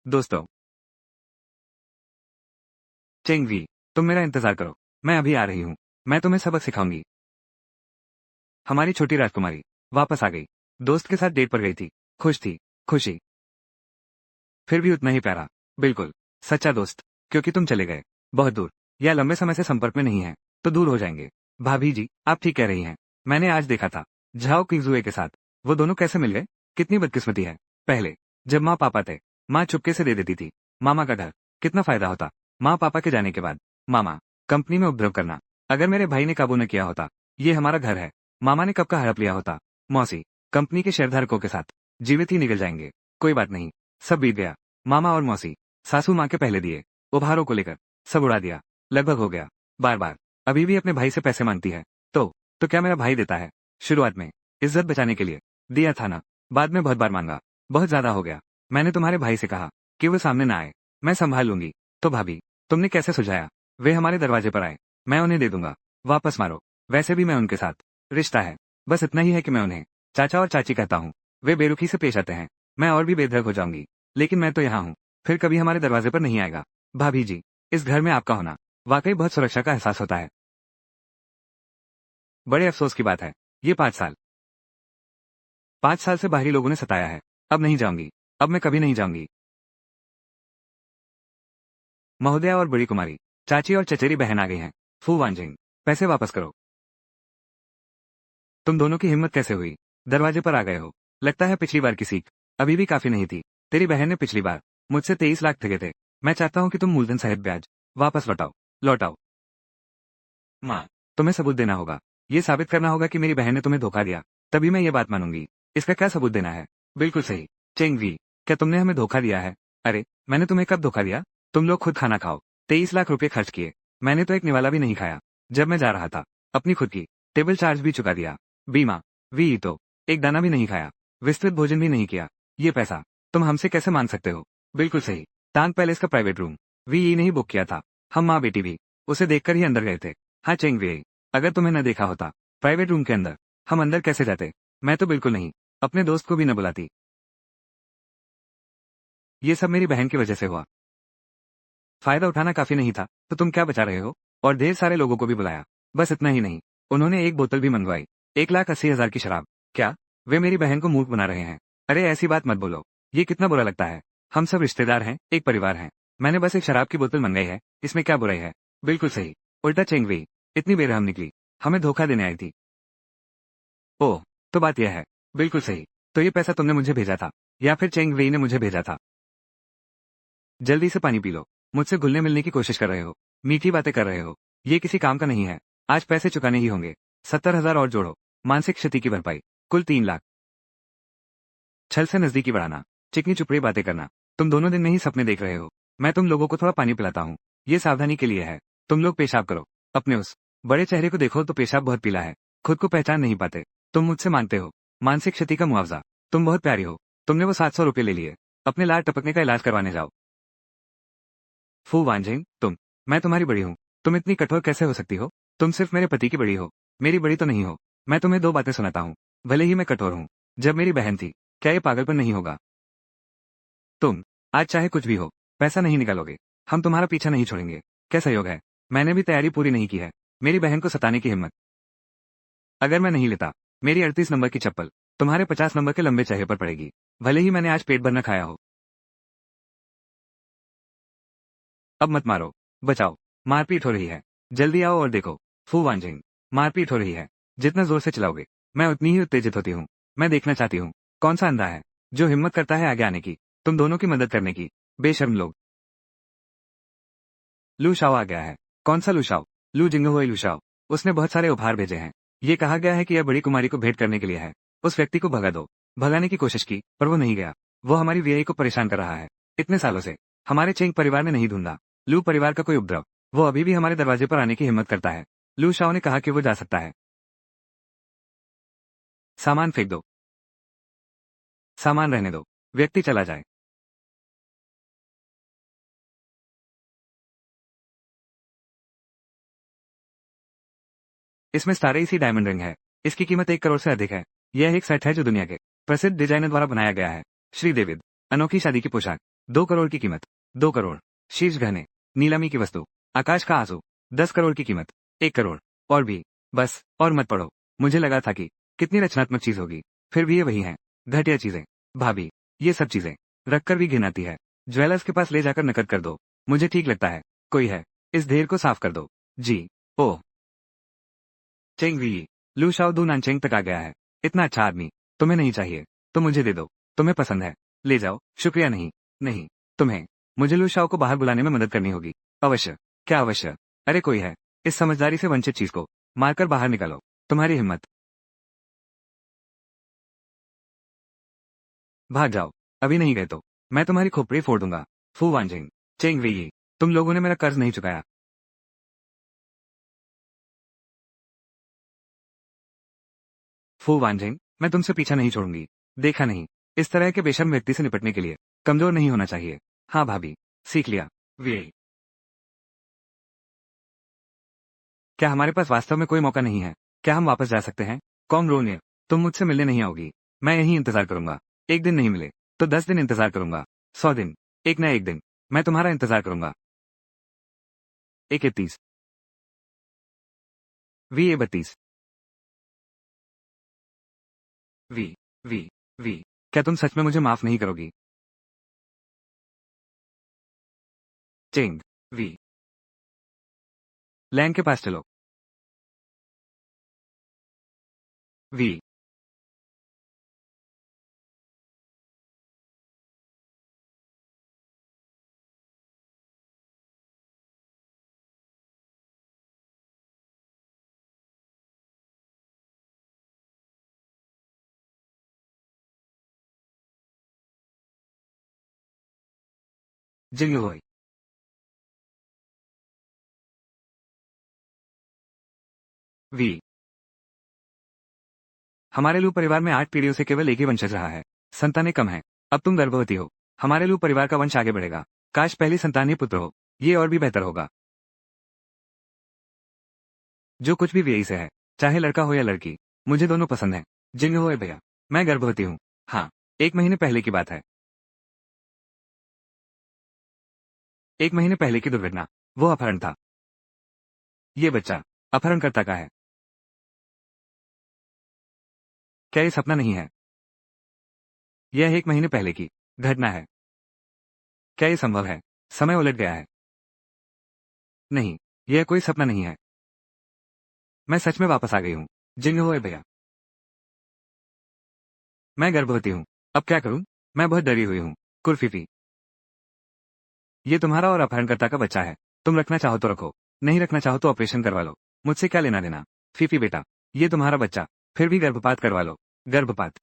दोस्तों, चेंगवी, तुम मेरा इंतजार करो, मैं अभी आ रही हूँ। मैं तुम्हें सबक सिखाऊंगी। हमारी छोटी राजकुमारी वापस आ गई। दोस्त के साथ डेट पर गई थी, खुश थी। खुशी फिर भी उतना ही प्यारा। बिल्कुल सच्चा दोस्त, क्योंकि तुम चले गए बहुत दूर या लंबे समय से संपर्क में नहीं है तो दूर हो जाएंगे। भाभी जी, आप ठीक कह रही हैं। मैंने आज देखा था झाओ किंगजुए के साथ। वो दोनों कैसे मिल गए? कितनी बदकिस्मती है। पहले जब माँ पापा थे, माँ चुपके से दे देती थी। मामा का घर कितना फायदा होता। माँ पापा के जाने के बाद मामा कंपनी में उपद्रव करना। अगर मेरे भाई ने काबू न किया होता, ये हमारा घर है, मामा ने कब का हड़प लिया होता। मौसी कंपनी के शेयरधारकों के साथ जीवित ही निकल जाएंगे। कोई बात नहीं, सब बीत गया। मामा और मौसी सासू माँ के पहले दिए उपहारों को लेकर सब उड़ा दिया। लगभग हो गया। बार बार अभी भी अपने भाई से पैसे मांगती है। तो क्या मेरा भाई देता है? शुरुआत में इज्जत बचाने के लिए दिया था ना, बाद में बहुत बार मांगा। बहुत ज्यादा हो गया। मैंने तुम्हारे भाई से कहा कि वो सामने ना आए, मैं संभाल लूंगी। तो भाभी, तुमने कैसे सुझाया? वे हमारे दरवाजे पर आए, मैं उन्हें दे दूंगा। वापस मारो। वैसे भी मैं उनके साथ रिश्ता है, बस इतना ही है कि मैं उन्हें चाचा और चाची कहता हूँ। वे बेरुखी से पेश आते हैं, मैं और भी बेधड़क हो जाऊंगी। लेकिन मैं तो यहाँ हूँ, फिर कभी हमारे दरवाजे पर नहीं आएगा। भाभी जी, इस घर में आपका होना वाकई बहुत सुरक्षा का एहसास होता है। बड़े अफसोस की बात है, ये 5 साल से बाहरी लोगों ने सताया है। अब नहीं जाऊंगी, अब मैं कभी नहीं जाऊंगी। महोदया और बड़ी कुमारी, चाची और चचेरी बहन आ गई हैं। फू वांजिंग, पैसे वापस करो। तुम दोनों की हिम्मत कैसे हुई? दरवाजे पर आ गए हो। लगता है पिछली बार की सीख अभी भी काफी नहीं थी। तेरी बहन ने पिछली बार मुझसे 23 लाख ठगे थे। मैं चाहता हूँ कि तुम मूलधन सहित ब्याज वापस लौटाओ। लौटाओ। माँ, तुम्हें सबूत देना होगा। ये साबित करना होगा कि मेरी बहन ने तुम्हें धोखा दिया, तभी मैं ये बात मानूंगी। इसका क्या सबूत देना है? बिल्कुल सही। चेंगवी, क्या तुमने हमें धोखा दिया है? अरे, मैंने तुम्हें कब धोखा दिया? तुम लोग खुद खाना खाओ। 23 लाख रुपए खर्च किए, मैंने तो एक निवाला भी नहीं खाया। जब मैं जा रहा था, अपनी खुद की टेबल चार्ज भी चुका दिया। बीमा वी तो एक दाना भी नहीं खाया, विस्तृत भोजन भी नहीं किया। ये पैसा तुम हमसे कैसे मांग सकते हो? बिल्कुल सही। तांग पैलेस का प्राइवेट रूम वी नहीं बुक किया था। हम माँ बेटी भी उसे देखकर ही अंदर गए थे। हाँ चेंग वे, अगर तुम्हें न देखा होता प्राइवेट रूम के अंदर, हम अंदर कैसे जाते? मैं तो बिल्कुल नहीं, अपने दोस्त को भी न बुलाती। ये सब मेरी बहन की वजह से हुआ। फायदा उठाना काफी नहीं था तो तुम क्या बचा रहे हो? और ढेर सारे लोगों को भी बुलाया। बस इतना ही नहीं, उन्होंने एक बोतल भी मंगवाई। 1,80,000 की शराब। क्या वे मेरी बहन को मूर्ख बना रहे हैं? अरे ऐसी बात मत बोलो, ये कितना बुरा लगता है। हम सब रिश्तेदार हैं, एक परिवार हैं। मैंने बस एक शराब की बोतल मंगाई है, इसमें क्या बुराई है? बिल्कुल सही। उल्टा चेंगवेई इतनी बेरहम निकली, हमें धोखा देने आई थी। ओह, तो बात यह है। बिल्कुल सही। तो ये पैसा तुमने मुझे भेजा था या फिर चेंग वेई ने मुझे भेजा था? जल्दी से पानी पी लो। मुझसे घुलने मिलने की कोशिश कर रहे हो, मीठी बातें कर रहे हो। ये किसी काम का नहीं है। आज पैसे चुकाने ही होंगे। 70,000 और जोड़ो। मानसिक क्षति की भरपाई कुल 3 लाख। छल से नजदीकी बढ़ाना, चिकनी चुपड़ी बातें करना। तुम दोनों दिन में ही सपने देख रहे हो। मैं तुम लोगों को थोड़ा पानी पिलाता हूँ, ये सावधानी के लिए है। तुम लोग पेशाब करो। अपने उस बड़े चेहरे को देखो तो पेशाब बहुत पीला है। खुद को पहचान नहीं पाते। तुम मुझसे मांगते हो मानसिक क्षति का मुआवजा। तुम बहुत प्यारी हो। तुमने वो 700 रुपये ले लिए। अपने लार टपकने का इलाज करवाने जाओ। फू वांझेंग, मैं तुम्हारी बड़ी हूँ। तुम इतनी कठोर कैसे हो सकती हो? तुम सिर्फ मेरे पति की बड़ी हो, मेरी बड़ी तो नहीं हो। मैं तुम्हें 2 बातें सुनाता हूँ। भले ही मैं कठोर हूँ, जब मेरी बहन थी, क्या ये पागलपन नहीं होगा? तुम आज चाहे कुछ भी हो, पैसा नहीं निकालोगे। हम तुम्हारा पीछा नहीं छोड़ेंगे। क्या सहयोग है? मैंने भी तैयारी पूरी नहीं की है। मेरी बहन को सताने की हिम्मत। अगर मैं नहीं लेता, मेरी 38 नंबर की चप्पल तुम्हारे 50 नंबर के लंबे चेहरे पर पड़ेगी, भले ही मैंने आज पेट भर न खाया हो। अब मत मारो, बचाओ। मारपीट हो रही है। जल्दी आओ और देखो। फू वांजिंग, मारपीट हो रही है। जितना जोर से चलाओगे, मैं उतनी ही उत्तेजित होती हूँ। मैं देखना चाहती हूँ, कौन सा अंधा है, जो हिम्मत करता है आगे आने की, तुम दोनों की मदद करने की। बेशर्म लोग। लू शाओ आ गया है। कौन सा लू शाओ? लू जिंगहुई लू शाओ। उसने बहुत सारे उपहार भेजे हैं। ये कहा गया है कि यह बड़ी कुमारी को भेंट करने के लिए है। उस व्यक्ति को भगा दो। भगाने की कोशिश की, पर वो नहीं गया। वो हमारी वीआई को परेशान कर रहा है। इतने सालों से हमारे चेंग परिवार ने नहीं ढूंढा लू परिवार का कोई उपद्रव। वो अभी भी हमारे दरवाजे पर आने की हिम्मत करता है। लू शाओ ने कहा कि वो जा सकता है। सामान फेंक दो। सामान रहने दो। व्यक्ति चला जाए। इसमें सारे इसी डायमंड रिंग है। इसकी कीमत 1 करोड़ से अधिक है। यह एक सेट है जो दुनिया के प्रसिद्ध डिजाइनर द्वारा बनाया गया है। श्री देविद, अनोखी शादी की पोशाक। 2 करोड़ की कीमत। 2 करोड़। शीर्ष गहने। नीलामी की वस्तु। आकाश का आंसू। 10 करोड़ की कीमत। 1 करोड़। और भी। बस और मत पढ़ो। मुझे लगा था कि कितनी रचनात्मक चीज होगी, फिर भी ये वही है। घटिया चीजें। भाभी, ये सब चीजें रखकर भी घिन आती है। ज्वेलर्स के पास ले जाकर नकद कर दो। मुझे ठीक लगता है। कोई है, इस ढेर को साफ कर दो। जी। ओह। Cheng Wei. लू शाओ दू नानचेंग तक आ गया है। इतना अच्छा आदमी तुम्हें नहीं चाहिए तो मुझे दे दो। तुम्हें पसंद है, ले जाओ। शुक्रिया नहीं। नहीं। तुम्हें मुझे लू शाओ को बाहर बुलाने में मदद करनी होगी। अवश्य। क्या अवश्य? अरे कोई है, इस समझदारी से वंचित चीज को मारकर बाहर निकालो। तुम्हारी हिम्मत। भाग जाओ। अभी नहीं गए तो मैं तुम्हारी खोपड़ी फोड़ दूंगा। फू वांजिंग। Cheng we. तुम लोगों ने मेरा कर्ज नहीं चुकाया। फू वांजिंग, मैं तुमसे पीछा नहीं छोड़ूंगी। देखा नहीं, इस तरह के बेशर्म व्यक्ति से निपटने के लिए कमजोर नहीं होना चाहिए। हाँ भाभी, सीख लिया। वे। क्या हमारे पास वास्तव में कोई मौका नहीं है? क्या हम वापस जा सकते हैं? कॉम रोनियर, तुम मुझसे मिलने नहीं आओगी। मैं यहीं इंतजार करूंगा। एक दिन नहीं मिले तो 10 दिन इंतजार करूंगा। 100 दिन। एक न एक दिन मैं तुम्हारा इंतजार करूंगा। 1 A 30। V A 32। V. V. V. क्या तुम सच में मुझे माफ नहीं करोगी? चेंग। वी। लैंग के पास चलो। वी। जिंगहोई। वी। हमारे लू परिवार में 8 पीढ़ियों से केवल एक ही वंशज रहा है। संतानें कम हैं। अब तुम गर्भवती हो। हमारे लू परिवार का वंश आगे बढ़ेगा। काश पहली संतान ही पुत्र हो। ये और भी बेहतर होगा। जो कुछ भी व्ययी से है, चाहे लड़का हो या लड़की, मुझे दोनों पसंद हैं। जिंग होए भैया, मैं गर्भवती हूँ। हाँ। 1 महीने पहले की बात है। 1 महीने पहले की दुर्घटना। वो अपहरण था। ये बच्चा अपहरणकर्ता का है। क्या ये सपना नहीं है? यह 1 महीने पहले की घटना है। क्या ये संभव है? समय उलट गया है। नहीं, यह कोई सपना नहीं है। मैं सच में वापस आ गई हूँ। जिंग होए भैया, मैं गर्भवती हूँ। अब क्या करूँ? मैं बहुत डरी हुई हूँ। कुरफीफी, ये तुम्हारा और अपहरणकर्ता का बच्चा है। तुम रखना चाहो तो रखो, नहीं रखना चाहो तो ऑपरेशन करवा लो। मुझसे क्या लेना देना? फीफी बेटा, ये तुम्हारा बच्चा, फिर भी गर्भपात करवा लो। गर्भपात।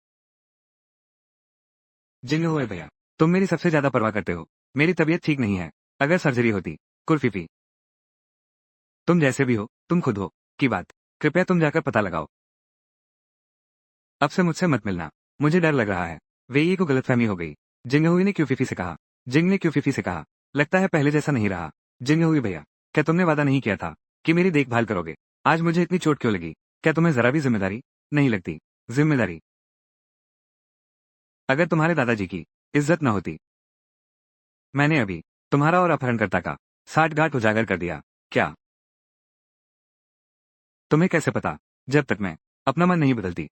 जिंग हुए भैया, तुम मेरी सबसे ज्यादा परवाह करते हो। मेरी तबीयत ठीक नहीं है। अगर सर्जरी होती। कुरफीफी, तुम जैसे भी हो, तुम खुद हो की बात। कृपया तुम जाकर पता लगाओ। अब से मुझसे मत मिलना। मुझे डर लग रहा है। वेई को गलतफहमी हो गई। जिंगहुई ने क्यूफीफी से कहा। जिंग ने क्यूफीफी से कहा, लगता है पहले जैसा नहीं रहा। जिंगहुई भैया, क्या तुमने वादा नहीं किया था कि मेरी देखभाल करोगे? आज मुझे इतनी चोट क्यों लगी? क्या तुम्हें जरा भी जिम्मेदारी नहीं लगती? जिम्मेदारी? अगर तुम्हारे दादाजी की इज्जत न होती। मैंने अभी तुम्हारा और अपहरणकर्ता का साठगांठ उजागर कर दिया। क्या तुम्हें कैसे पता? जब तक मैं अपना मन नहीं बदलती।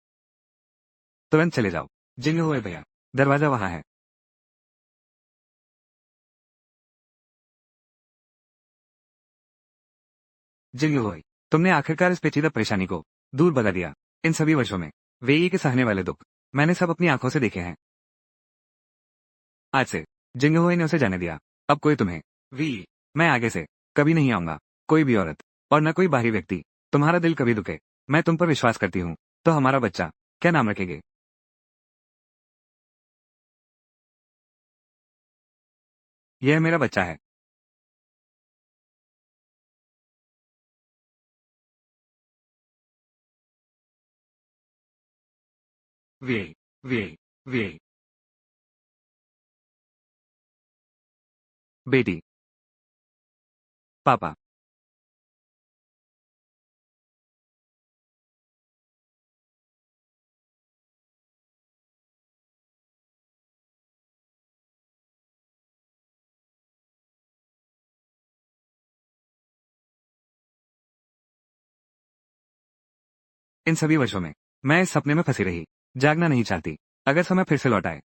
तुरंत चले जाओ। जिंगहुई भैया, दरवाजा वहां है। जिंगहुई, तुमने आखिरकार इस पेचीदा परेशानी को दूर भगा दिया। इन सभी वर्षों में वेई के सहने वाले दुख मैंने सब अपनी आंखों से देखे हैं। आज से जिंगहुई ने उसे जाने दिया। अब कोई तुम्हें वी मैं आगे से कभी नहीं आऊंगा। कोई भी औरत और न कोई बाहरी व्यक्ति तुम्हारा दिल कभी दुखे। मैं तुम पर विश्वास करती हूँ। तो हमारा बच्चा क्या नाम रखेंगे? यह मेरा बच्चा है। वे वे वे बेटी। पापा। इन सभी वर्षों में मैं इस सपने में फंसी रही। जागना नहीं चाहती। अगर समय फिर से लौट आए